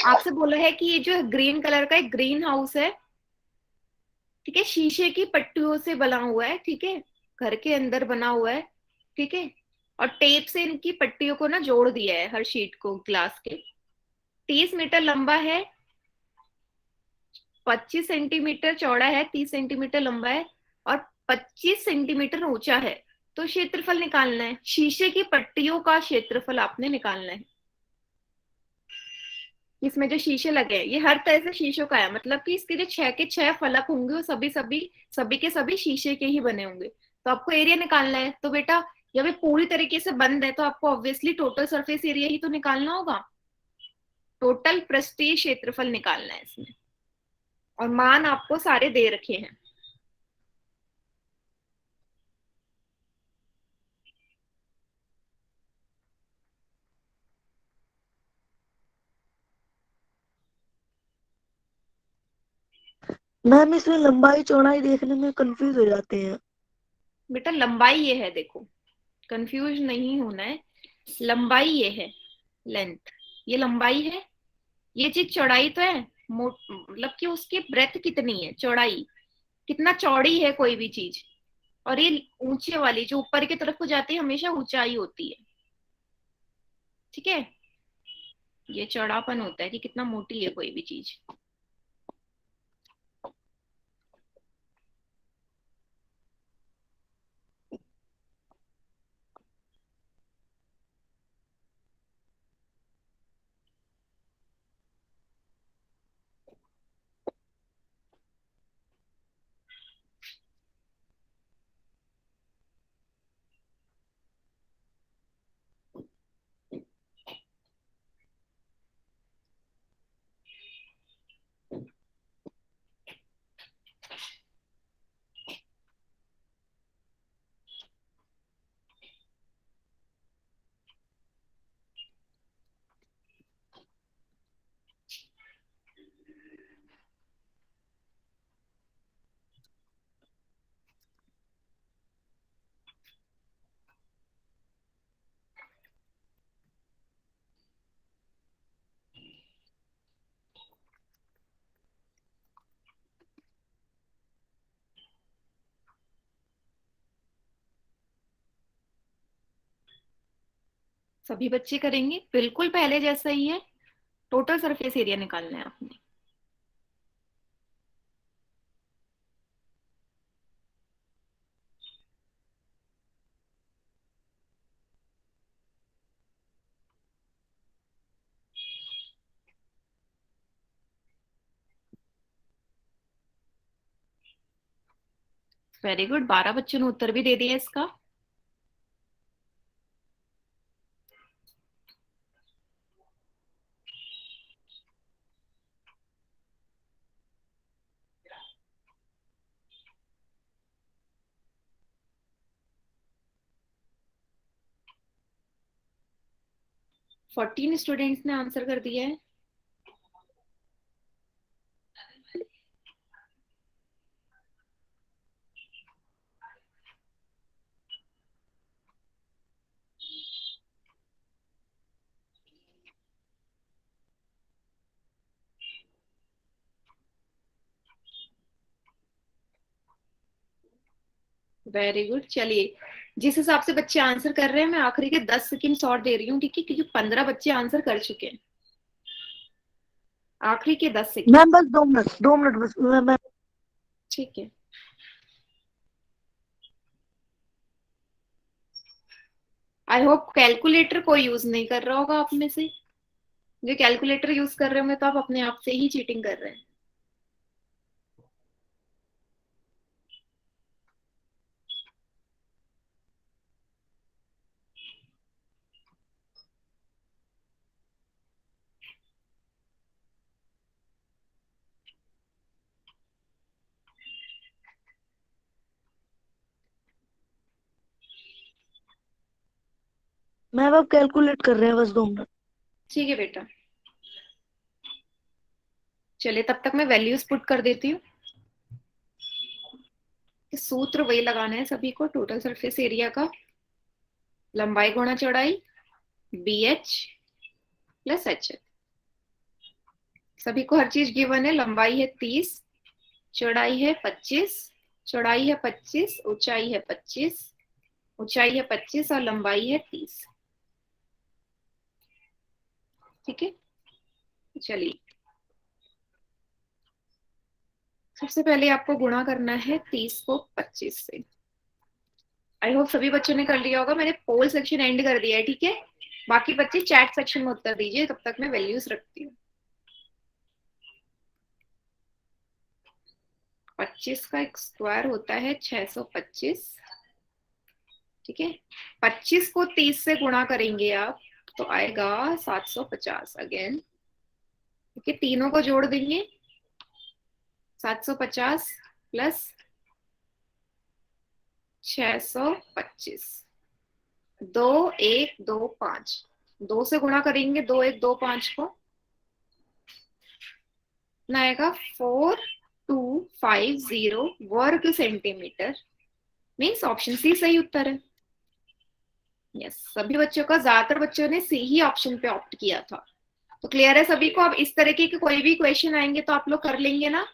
आपसे बोला है कि ये जो ग्रीन कलर का एक ग्रीन हाउस है, ठीक है, शीशे की पट्टियों से बना हुआ है, ठीक है, घर के अंदर बना हुआ है, ठीक है। और टेप से इनकी पट्टियों को ना जोड़ दिया है हर शीट को ग्लास के। 30 मीटर लंबा है, 25 सेंटीमीटर चौड़ा है, 30 सेंटीमीटर लंबा है और 25 सेंटीमीटर ऊंचा है। तो क्षेत्रफल निकालना है, शीशे की पट्टियों का क्षेत्रफल आपने निकालना है। इसमें जो शीशे लगे हैं ये हर तरह से शीशों का है, मतलब कि इसके जो 6 के 6 फलक होंगे वो सभी के सभी शीशे के ही बने होंगे। तो आपको एरिया निकालना है। तो बेटा जब ये पूरी तरीके से बंद है तो आपको ऑब्वियसली टोटल सरफेस एरिया ही तो निकालना होगा। टोटल पृष्ठीय क्षेत्रफल निकालना है इसमें, और मान आपको सारे दे रखे हैं। मैम इसमें लंबाई चौड़ाई देखने में कंफ्यूज हो जाते हैं। बेटा लंबाई ये है, देखो कंफ्यूज नहीं होना है। लंबाई ये है, लेंथ ये लंबाई है। ये चीज चौड़ाई तो है, मतलब कि उसकी ब्रेथ कितनी है, चौड़ाई कितना चौड़ी है कोई भी चीज। और ये ऊंचे वाली जो ऊपर की तरफ को जाती है हमेशा ऊंचाई होती है। ठीक है, ये चौड़ापन होता है कि कितना मोटी है कोई भी चीज। सभी बच्चे करेंगे बिल्कुल पहले जैसा ही है। टोटल सरफेस एरिया निकालना है आपने। वेरी गुड, 12 बच्चों ने उत्तर भी दे दिया इसका। फोर्टीन स्टूडेंट्स ने आंसर कर दिया है। Very good. चलिए जिस हिसाब से बच्चे आंसर कर रहे हैं मैं आखिरी के 10 सेकंड और दे रही हूँ, ठीक है, क्योंकि 15 बच्चे आंसर कर चुके हैं। आखिरी के 10 सेकंड। मैम बस 2 मिनट, 2 मिनट बस मैम। ठीक है, आई होप कैलकुलेटर कोई यूज नहीं कर रहा होगा आप में से। जो कैलकुलेटर यूज कर रहे होंगे तो आप अपने आप से ही चीटिंग कर रहे हैं। मैम अब कैलकुलेट कर रहे हैं, बस 2 मिनट। ठीक है बेटा, चलिए तब तक मैं वैल्यूज पुट कर देती हूँ। सूत्र वही लगाना है सभी को, टोटल सरफेस एरिया का लंबाई गुणा चौड़ाई BH प्लस HH। सभी को हर चीज गिवन है। लंबाई है 30, चौड़ाई है 25, ऊंचाई है 25, ऊंचाई है 25 और लंबाई है 30। ठीक है, चलिए सबसे पहले आपको गुणा करना है 30 को 25 से। आई होप सभी बच्चों ने कर लिया होगा। मैंने पोल सेक्शन एंड कर दिया है, ठीक है। बाकी बच्चे चैट सेक्शन में उत्तर दीजिए, तब तक मैं वैल्यूज रखती हूँ। 25 का एक स्क्वायर होता है 625। ठीक है, 25 को 30 से गुणा करेंगे आप तो आएगा 750 अगेन। ठीक है, तीनों को जोड़ देंगे, 750 प्लस 625, 2 1 2 5, 2 से गुणा करेंगे 2 1 2 5 को, ना आएगा 4250 वर्ग सेंटीमीटर। मीन्स ऑप्शन सी सही उत्तर है। यस, सभी बच्चों का, ज्यादातर बच्चों ने सी ही ऑप्शन पे ऑप्ट किया था। तो क्लियर है सभी को? अब इस तरीके के कोई भी क्वेश्चन आएंगे तो आप लोग कर लेंगे ना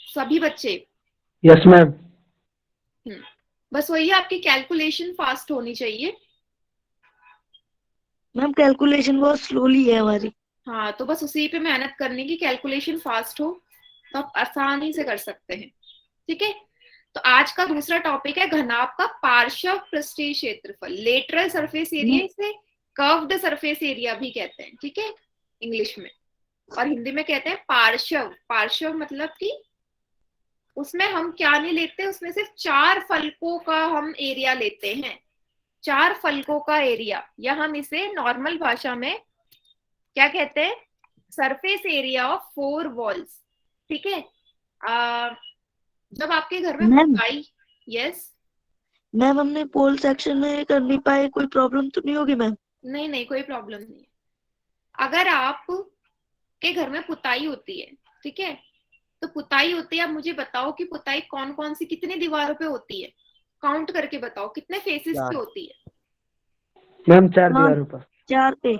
सभी बच्चे? Yes ma'am. बस वही आपकी कैलकुलेशन फास्ट होनी चाहिए। मैम कैलकुलेशन बहुत स्लोली है हमारी। हाँ, तो बस उसी पे मेहनत करने की, कैलकुलेशन फास्ट हो तो आप आसानी से कर सकते हैं। ठीक है, तो आज का दूसरा टॉपिक है घनाभ का पार्श्व पृष्ठीय क्षेत्रफल, लेटरल सरफेस एरिया, इसे कर्व्ड सरफेस एरिया भी कहते हैं। ठीक है, इंग्लिश में, और हिंदी में कहते हैं पार्श्व। पार्श्व मतलब कि उसमें हम क्या नहीं लेते, उसमें सिर्फ 4 फलकों का हम एरिया लेते हैं, 4 फलकों का एरिया, या हम इसे नॉर्मल भाषा में क्या कहते हैं, सरफेस एरिया ऑफ 4 वॉल्स। ठीक है, जब आपके घर में मैम पुताई, यस मैम हमने पोल सेक्शन में कर नहीं पाए, कोई प्रॉब्लम तो नहीं होगी मैम? नहीं नहीं, कोई प्रॉब्लम नहीं है। अगर आप के घर में पुताई होती है, ठीक है, तो पुताई होती है, आप मुझे बताओ कि पुताई कौन कौन सी कितनी दीवारों पे होती है, काउंट करके बताओ कितने फेसेस पे होती है। मैम 4 हाँ, दीवारों पर। 4 पे।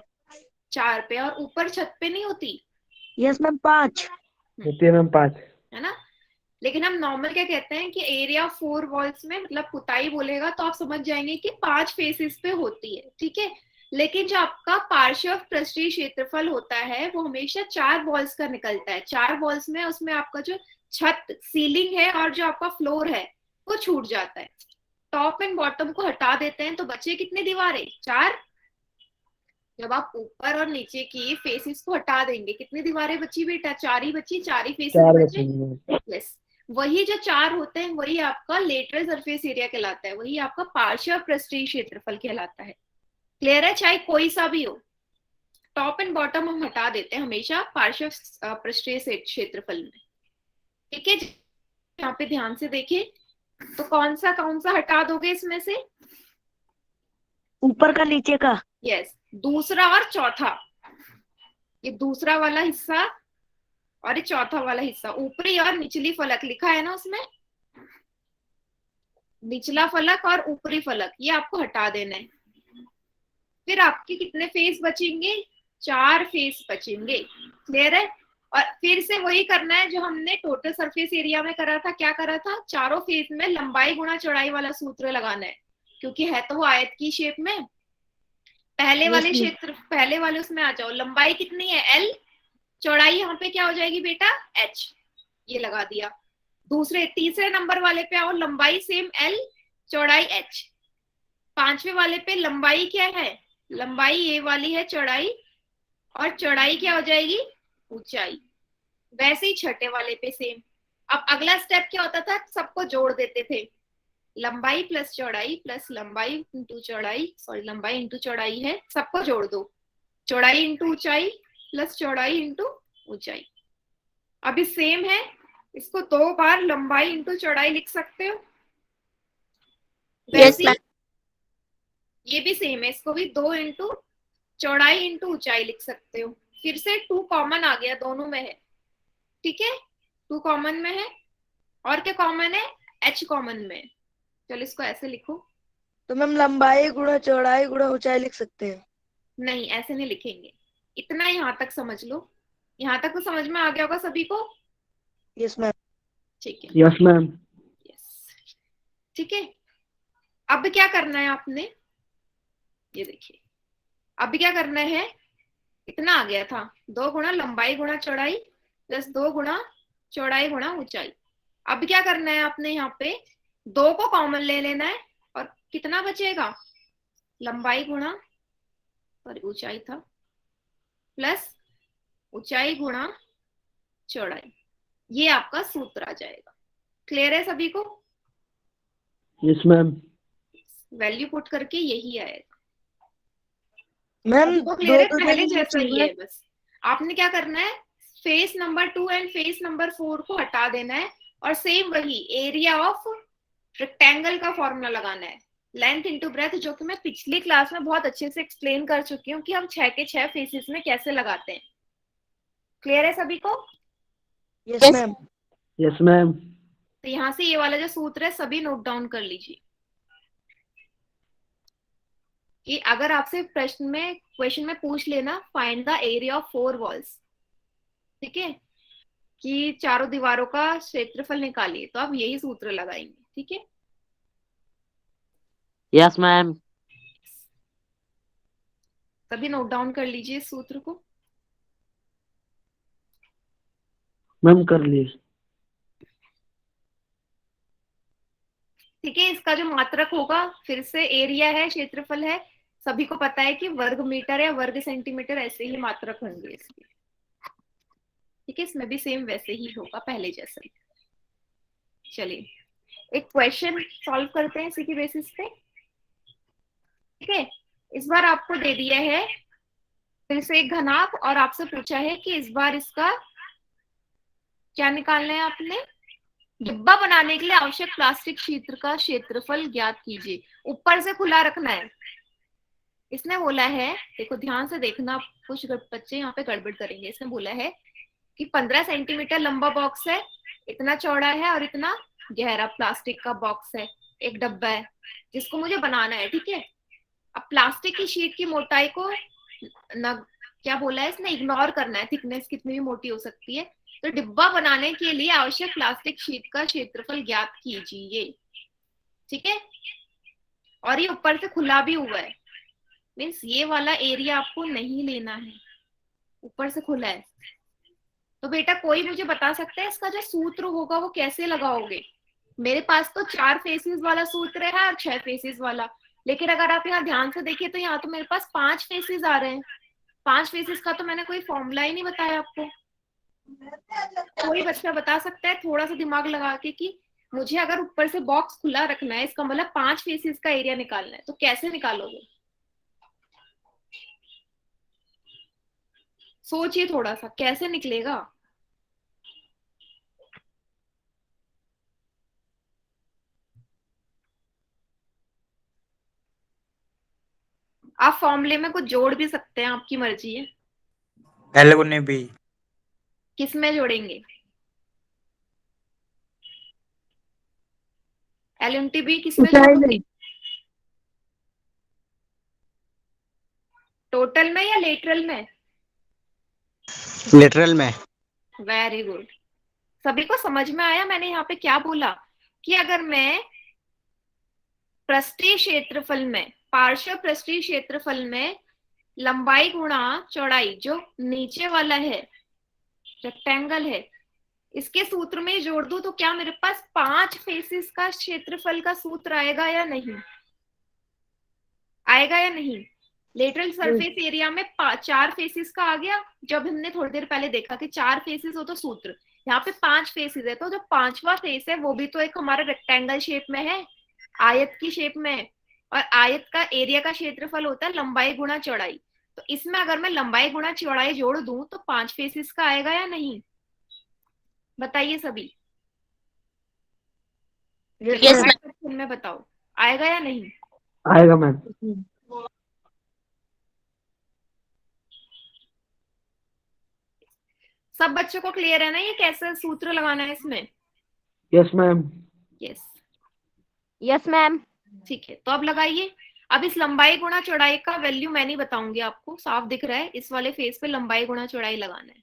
4 पे, और ऊपर छत पे नहीं होती? Yes ma'am 5। होती है मैम 5। है ना, लेकिन हम नॉर्मल क्या कहते हैं कि एरिया 4 वॉल्स में, मतलब पुताई बोलेगा तो आप समझ जाएंगे कि 5 फेसेस पे होती है। ठीक है, लेकिन जो आपका पार्श्व पृष्ठीय क्षेत्रफल होता है वो हमेशा 4 वॉल्स का निकलता है। 4 वॉल्स में उसमें आपका जो छत सीलिंग है और जो आपका फ्लोर है वो छूट जाता है। टॉप एंड बॉटम को हटा देते हैं तो बचे कितनी दीवारें? 4। जब आप ऊपर और नीचे की फेसेस को हटा देंगे कितनी दीवारें बची बेटा? 4 ही बची, 4 ही फेसेस 4 बचे। बचेंगे। यस, वही जो 4 होते हैं वही आपका लेटरल सरफेस एरिया कहलाता है, वही आपका पार्श्व पृष्ठीय क्षेत्रफल कहलाता है। क्लियर है? चाहे कोई सा भी हो, टॉप एंड बॉटम हम हटा देते हैं हमेशा पार्श्व पृष्ठीय क्षेत्रफल में। ठीक है, यहाँ पे ध्यान से देखिए, तो कौन सा हटा दोगे इसमें से? ऊपर का, नीचे का। यस, दूसरा और चौथा, ये दूसरा वाला हिस्सा और ये चौथा वाला हिस्सा, ऊपरी और निचली फलक लिखा है ना उसमें, निचला फलक और ऊपरी फलक, ये आपको हटा देना है। फिर आपके कितने फेस बचेंगे? 4 फेस बचेंगे। क्लियर है? और फिर से वही करना है जो हमने टोटल सरफेस एरिया में करा था। क्या करा था? चारों फेस में लंबाई गुणा चौड़ाई वाला सूत्र लगाना है, क्योंकि है तो वो आयत की शेप में। पहले वाले क्षेत्र, पहले वाले उसमें आ जाओ, लंबाई कितनी है? L, चौड़ाई यहाँ पे क्या हो जाएगी बेटा? H, ये लगा दिया। तीसरे नंबर वाले पे आओ, लंबाई सेम L, चौड़ाई H। 5वें वाले पे लंबाई क्या है? लंबाई ये वाली है चौड़ाई, और चौड़ाई क्या हो जाएगी? ऊंचाई। वैसे ही छठे वाले पे सेम। अब अगला स्टेप क्या होता था? सबको जोड़ देते थे, लंबाई प्लस चौड़ाई प्लस लंबाई इंटू चौड़ाई, सॉरी लंबाई इंटू चौड़ाई है, सबको जोड़ दो, चौड़ाई इंटू ऊंचाई प्लस चौड़ाई इंटू ऊंचाई। अभी सेम है, इसको 2 बार लंबाई इंटू चौड़ाई लिख सकते हो। Yes, वैसे ma'am. ये भी सेम है, इसको भी 2 इंटू चौड़ाई इंटू ऊंचाई लिख सकते हो। फिर से 2 कॉमन आ गया, दोनों में है। ठीक है, 2 कॉमन में है, और क्या कॉमन है? H कॉमन में है। चलो इसको ऐसे लिखो। तो मैम लंबाई गुणा चौड़ाई गुणा ऊंचाई लिख सकते हैं? नहीं, ऐसे नहीं लिखेंगे। इतना यहाँ तक समझ लो, यहाँ तक तो समझ में आ गया होगा सभी को? Yes ma'am. ठीक है, यस मैम। यस, ठीक है। अब क्या करना है आपने, ये देखिए, अब क्या करना है, इतना आ गया था, 2 गुणा लंबाई गुणा चौड़ाई प्लस 2 गुणा चौड़ाई गुणा ऊंचाई। अब क्या करना है आपने, यहाँ पे 2 को कॉमन ले लेना है और कितना बचेगा, लंबाई गुणा, सॉरी ऊंचाई था, प्लस ऊंचाई गुणा चौड़ाई, ये आपका सूत्र आ जाएगा। क्लियर है सभी को? Yes ma'am. वैल्यू पुट करके यही आएगा। मैम सभी को दो क्लियर है? दो पहले जगह जैसा ही मैम। है, बस आपने क्या करना है, face number 2 and face number 4 को हटा देना है और सेम वही एरिया ऑफ रेक्टेंगल का फॉर्मूला लगाना है, लेंथ इंटू ब्रेथ, जो कि मैं पिछली क्लास में बहुत अच्छे से एक्सप्लेन कर चुकी हूँ कि हम 6 के 6 फेसेस में कैसे लगाते हैं। क्लियर है सभी को? Yes Yes. Ma'am. Yes ma'am. तो यहाँ से ये वाला जो सूत्र है सभी नोट डाउन कर लीजिए कि अगर आपसे क्वेश्चन में पूछ लेना find the area of 4 walls, ठीक है, कि चारों दीवारों का क्षेत्रफल निकालिए, तो आप यही सूत्र लगाएंगे। ठीक है, यस मैम। सभी नोट डाउन कर लीजिए इस सूत्र को। मैम कर लिए। ठीक है, इसका जो मात्रक होगा, फिर से एरिया है, क्षेत्रफल है, सभी को पता है कि वर्ग मीटर या वर्ग सेंटीमीटर, ऐसे ही मात्रक होंगे इसके। ठीक है, इसमें भी सेम वैसे ही होगा पहले जैसा ही। चलिए एक क्वेश्चन सॉल्व करते हैं इसी की बेसिस पे। ठीक है, इस बार आपको दे दिया है फिर से एक घनाभ और आपसे पूछा है कि इस बार इसका क्या निकालना है आपने, डिब्बा बनाने के लिए आवश्यक प्लास्टिक क्षेत्र का क्षेत्रफल ज्ञात कीजिए। ऊपर से खुला रखना है। इसने बोला है, देखो ध्यान से देखना, कुछ बच्चे यहाँ पे गड़बड़ करेंगे। इसने बोला है कि 15 सेंटीमीटर लंबा बॉक्स है, इतना चौड़ा है और इतना गहरा प्लास्टिक का बॉक्स है, एक डब्बा है जिसको मुझे बनाना है। ठीक है, अब प्लास्टिक की शीट की मोटाई को न, क्या बोला है इसने, इग्नोर करना है, थिकनेस कितनी भी मोटी हो सकती है। तो डिब्बा बनाने के लिए आवश्यक प्लास्टिक शीट का क्षेत्रफल ज्ञात कीजिए। ठीक है, और ये ऊपर से खुला भी हुआ है, मीन्स ये वाला एरिया आपको नहीं लेना है, ऊपर से खुला है। तो बेटा कोई मुझे बता सकता है इसका जो सूत्र होगा वो कैसे लगाओगे? मेरे पास तो 4 फेसेस वाला सूत्र है और 6 फेसेस वाला, लेकिन अगर आप यहाँ ध्यान से देखिए तो यहाँ तो मेरे पास 5 फेसेस आ रहे हैं। 5 फेसेस का तो मैंने कोई फॉर्मूला ही नहीं बताया आपको। कोई बच्चा बता सकता है थोड़ा सा दिमाग लगा के कि मुझे अगर ऊपर से बॉक्स खुला रखना है, इसका मतलब 5 फेसेस का एरिया निकालना है, तो कैसे निकालोगे? सोचिए थोड़ा सा, कैसे निकलेगा? आप फॉर्मूले में कुछ जोड़ भी सकते हैं, आपकी मर्जी है। L गुने B। किस में जोड़ेंगे? LMTB किस में जोड़ोगे? टोटल में या लेटरल में? लिटरल में। वेरी गुड, सभी को समझ में आया मैंने यहाँ पे क्या बोला? कि अगर मैं पृष्ठीय क्षेत्रफल में, पार्श्व पृष्ठीय क्षेत्रफल में लंबाई गुणा चौड़ाई, जो नीचे वाला है रेक्टेंगल है, इसके सूत्र में जोड़ दूं तो क्या मेरे पास 5 फेसेस का क्षेत्रफल का सूत्र आएगा या नहीं? आएगा या नहीं? लेटरल सरफेस एरिया में 4 फेसेस का आ गया, जब हमने थोड़ी देर पहले देखा कि 4 फेसेस हो तो सूत्र, यहाँ पे 5 फेसेस है, तो जो 5वां फेस है वो भी तो एक हमारा रेक्टेंगल शेप में है, आयत की शेप में है, और आयत का एरिया का क्षेत्रफल होता है लंबाई गुणा चौड़ाई। तो इसमें अगर मैं लंबाई गुणा चौड़ाई जोड़ दूं तो 5 फेसेस का आएगा या नहीं? बताइए सभी। Yes, ma'am. में बताओ, आएगा या नहीं? आएगा मैम। सब बच्चों को क्लियर है ना ये कैसे सूत्र लगाना है इसमें? Yes ma'am. Yes, Yes, ma'am. ठीक है, तो अब लगाइए। अब इस लंबाई गुणा चौड़ाई का वैल्यू मैं नहीं बताऊंगी आपको, साफ दिख रहा है, इस वाले फेस पे लंबाई गुणा चौड़ाई लगाना है।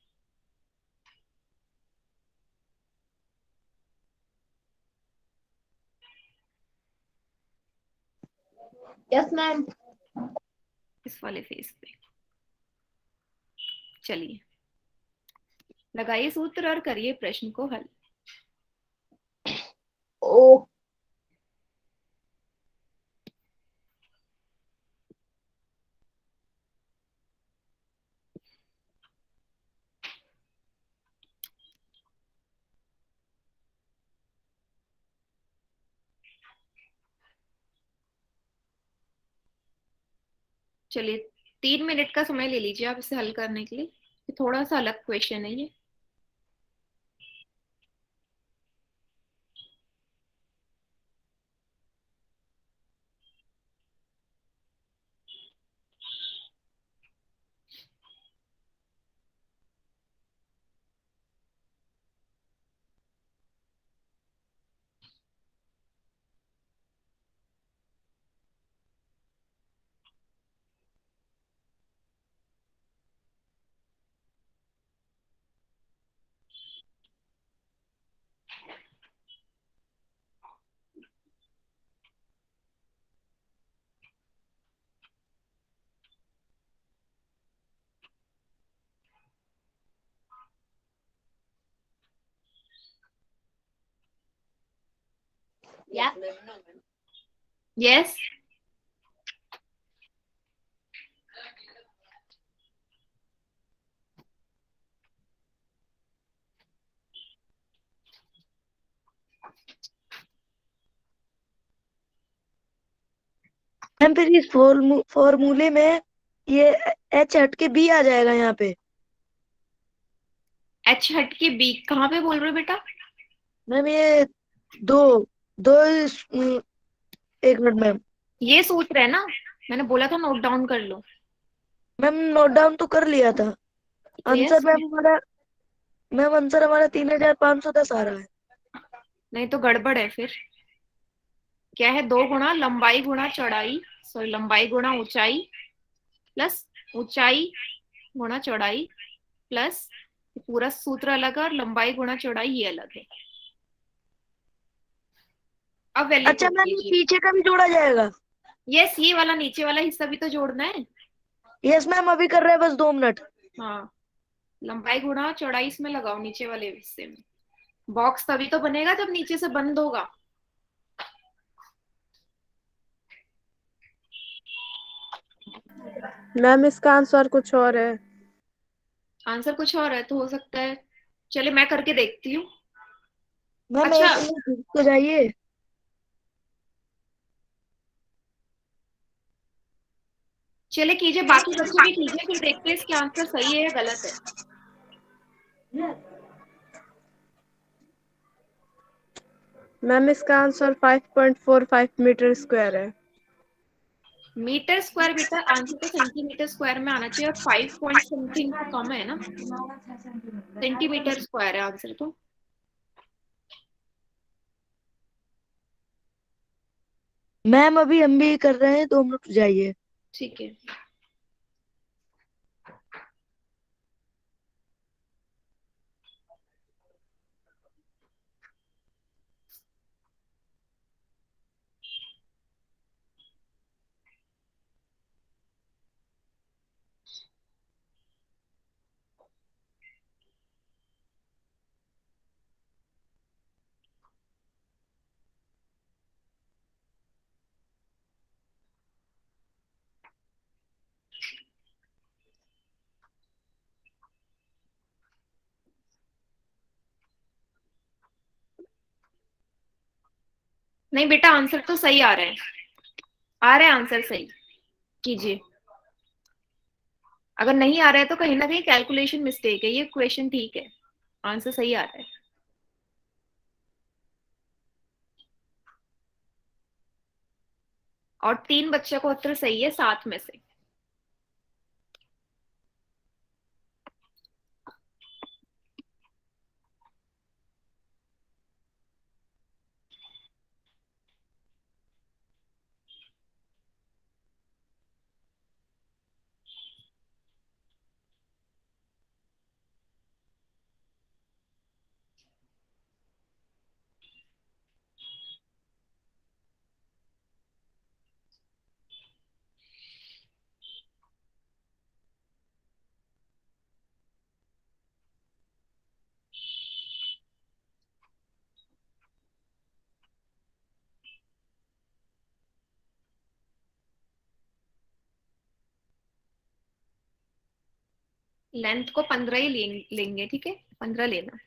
Yes ma'am. इस वाले फेस पे। चलिए, लगाइए सूत्र और करिए प्रश्न को हल। ओ। चलिए, 3 मिनट का समय ले लीजिए आप इसे हल करने के लिए। थोड़ा सा अलग क्वेश्चन है ये। या यस। मैम फिर इस फॉर्मूले में ये एच हट के बी आ जाएगा यहाँ पे। एच हट के बी कहाँ पे बोल रहे हो बेटा? मैम ये दो दो एक मिनट मैम। ये सूत्र है ना, मैंने बोला था नोट डाउन कर लो। मैम नोट डाउन तो कर लिया था। तो आंसर यस। मैम आंसर हमारा 3510 आ रहा है। नहीं तो गड़बड़ है फिर। क्या है? 2 गुणा लंबाई गुणा चौड़ाई, सॉरी लंबाई गुणा ऊंचाई प्लस ऊंचाई गुणा चौड़ाई प्लस पूरा सूत्र अलग है और लंबाई गुणा चौड़ाई ये अलग है। अब वैल्यू अच्छा पुट मैम ये कीजिए। पीछे का भी जोड़ा जाएगा? यस, ये वाला नीचे वाला हिस्सा भी तो जोड़ना है। यस मैम अभी कर रहे हैं बस 2 मिनट। हाँ, लंबाई गुणा चौड़ाई इसमें लगाओ नीचे वाले हिस्से में। बॉक्स तभी तो बनेगा जब नीचे से बंद होगा। मैम इसका आंसर कुछ और है। आंसर कुछ और है तो हो सकता है। चलिए मैं करके देखती हूँ। मैम अच्छा, एक मिनट रुक तो जाइए। चलिए कीजिए, बाकी बच्चे भी कीजिए, फिर देखते हैं इसके आंसर सही है या गलत है। मैम इसका आंसर 5.45 मीटर स्क्वायर है। मीटर स्क्वायर बेटा, आंसर तो सेंटीमीटर स्क्वायर में आना चाहिए और 5 पॉइंट समथिंग तो कम है ना। सेंटीमीटर स्क्वायर है आंसर तो। मैम अभी हम भी कर रहे हैं 2 मिनट रुक जाइए। ठीक है। नहीं बेटा, आंसर तो सही आ रहे हैं। आ रहे हैं आंसर सही। कीजिए। अगर नहीं आ रहा है तो कहीं ना कहीं कैलकुलेशन मिस्टेक है, ये क्वेश्चन ठीक है। आंसर सही आ रहा है। और 3 बच्चों का उत्तर सही है 7 में से। लेंथ को 15 ही लेंगे, ठीक है, 15 लेना।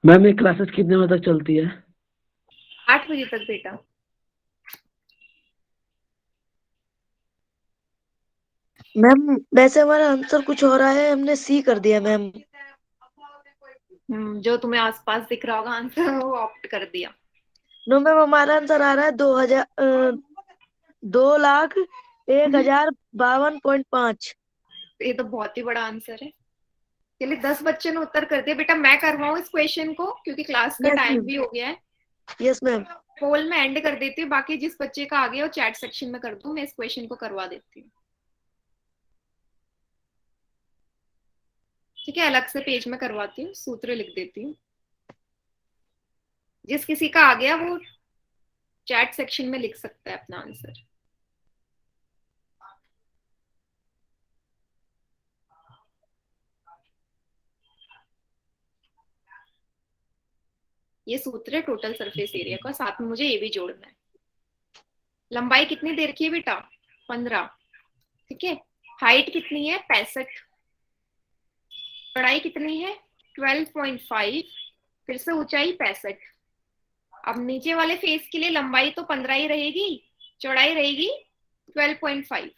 मैम ये क्लासेस कितने बजे तक चलती है? 8 बजे तक बेटा। मैम वैसे हमारा आंसर कुछ हो रहा है, हमने सी कर दिया मैम। जो तुम्हें आसपास दिख रहा होगा आंसर वो ऑप्ट कर दिया। नो मैम, हमारा आंसर आ रहा है 2,01,52.5। ये तो बहुत ही बड़ा आंसर है। चलिए 10 बच्चों ने उत्तर कर दिया। बेटा मैं करवाऊं इस क्वेश्चन को, क्योंकि क्लास का यस टाइम मैम। भी हो गया है। Yes ma'am. पोल में एंड कर देती हूँ, बाकी जिस बच्चे का आ गया वो चैट सेक्शन में कर दूं, मैं इस क्वेश्चन को करवा देती हूँ। ठीक है, अलग से पेज में करवाती हूँ, सूत्र लिख देती हूँ। जिस किसी का आ गया वो चैट सेक्शन में लिख सकता है अपना आंसर। ये सूत्र है टोटल सरफेस एरिया का, साथ में मुझे ये भी जोड़ना है। लंबाई कितनी देर की है बेटा? 15। ठीक है, हाइट कितनी है? 65। चौड़ाई कितनी है? 12.5। फिर से ऊंचाई 65। अब नीचे वाले फेस के लिए लंबाई तो 15 ही रहेगी, चौड़ाई रहेगी 12.5।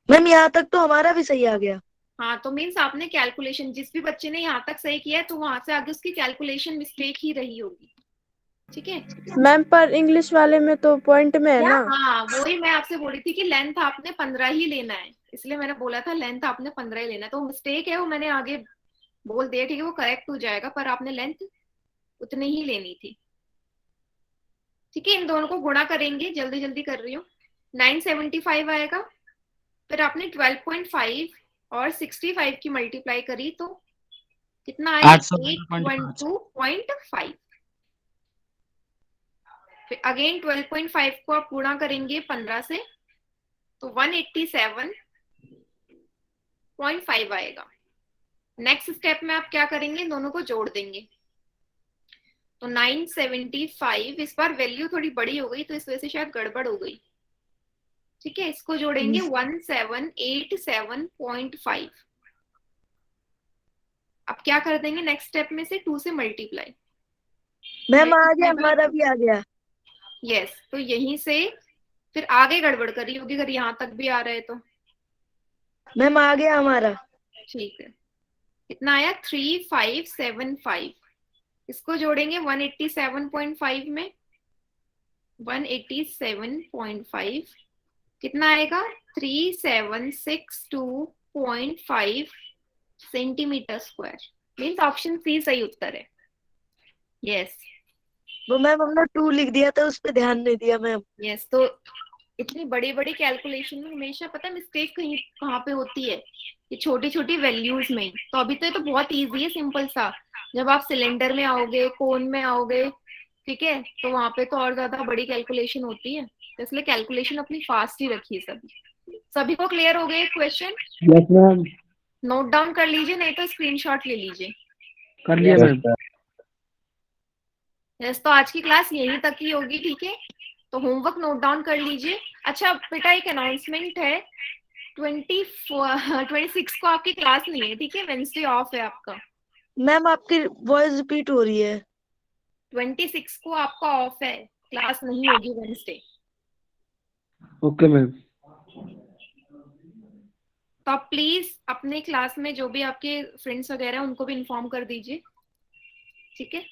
मैम यहाँ तक तो हमारा भी सही आ गया। हाँ, तो मीन्स आपने कैलकुलेशन, जिस भी बच्चे ने यहाँ तक सही किया है तो वहां से आगे उसकी कैलकुलेशन मिस्टेक ही रही होगी। ठीक है मैम पर इंग्लिश वाले में तो पॉइंट में है ना। हाँ, वही मैं आपसे बोल रही थी कि लेंथ आपने 15 ही लेना है, इसलिए मैंने बोला था लेंथ आपने 15 ही लेना है। तो मिस्टेक है वो मैंने आगे बोल दिया, ठीक है, वो करेक्ट हो जाएगा, पर आपने लेंथ उतनी ही लेनी थी। ठीक है, इन दोनों को गुणा करेंगे, जल्दी जल्दी कर रही हूँ। 975 आएगा। फिर आपने 12.5 और 65 की मल्टीप्लाई करी तो कितना आया? 812.5। फिर अगेन 12.5 को आप गुणा करेंगे 15 से तो 187.5 आएगा। नेक्स्ट स्टेप में आप क्या करेंगे? दोनों को जोड़ देंगे तो 975। इस बार वैल्यू थोड़ी बड़ी हो गई तो इस वजह से शायद गड़बड़ हो गई। ठीक है, इसको जोड़ेंगे 1787.5। अब क्या कर देंगे नेक्स्ट स्टेप में से? 2 से मल्टीप्लाई। मैम आ गया, हमारा भी आ गया। यस, तो यहीं से फिर आगे गड़बड़ करी होगी अगर यहाँ तक भी आ रहे है तो। मैम आ गया हमारा। ठीक है, कितना आया? 3575। इसको जोड़ेंगे 187.5 में। 187.5 कितना आएगा? 3762.5 centimetre square. Means option c सही उत्तर है। यस वो मैम हमने 2 लिख दिया था, उस पर ध्यान नहीं दिया मैम। यस। तो इतनी बड़ी बड़ी कैलकुलेशन में हमेशा पता है मिस्टेक कहीं कहाँ पे होती है? ये छोटी छोटी वैल्यूज में। तो अभी तो ये तो बहुत इजी है, सिंपल सा। जब आप सिलेंडर में आओगे, कोन में आओगे, ठीक है, तो वहां पे तो और ज्यादा बड़ी कैलकुलेशन होती है, तो इसलिए कैलकुलेशन अपनी फास्ट ही रखिए। सभी को क्लियर हो गए question? Yes ma'am. Note down कर लीजिए, नहीं तो स्क्रीनशॉट ले लीजिए। कर लिया मैम। यस, तो आज की क्लास यहीं तक ही होगी। ठीक है, तो होमवर्क नोट डाउन कर लीजिए। अच्छा बेटा, एक अनाउंसमेंट है, 26 को आपकी क्लास नहीं है, ठीक है, वेंसडे ऑफ है आपका। मैम आपकी वॉइस रिपीट हो रही है। 26 को आपका ऑफ है, क्लास नहीं होगी वेंसडे। Okay ma'am. तो आप प्लीज अपने क्लास में जो भी आपके फ्रेंड्स वगैरह हैं उनको भी इन्फॉर्म कर दीजिए, ठीक है।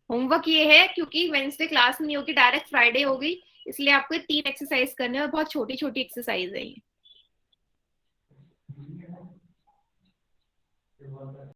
होमवर्क ये है क्योंकि वेंसडे क्लास नहीं होगी, डायरेक्ट फ्राइडे होगी, इसलिए आपको ये 3 एक्सरसाइज करने हैं और बहुत छोटी छोटी एक्सरसाइज है ये।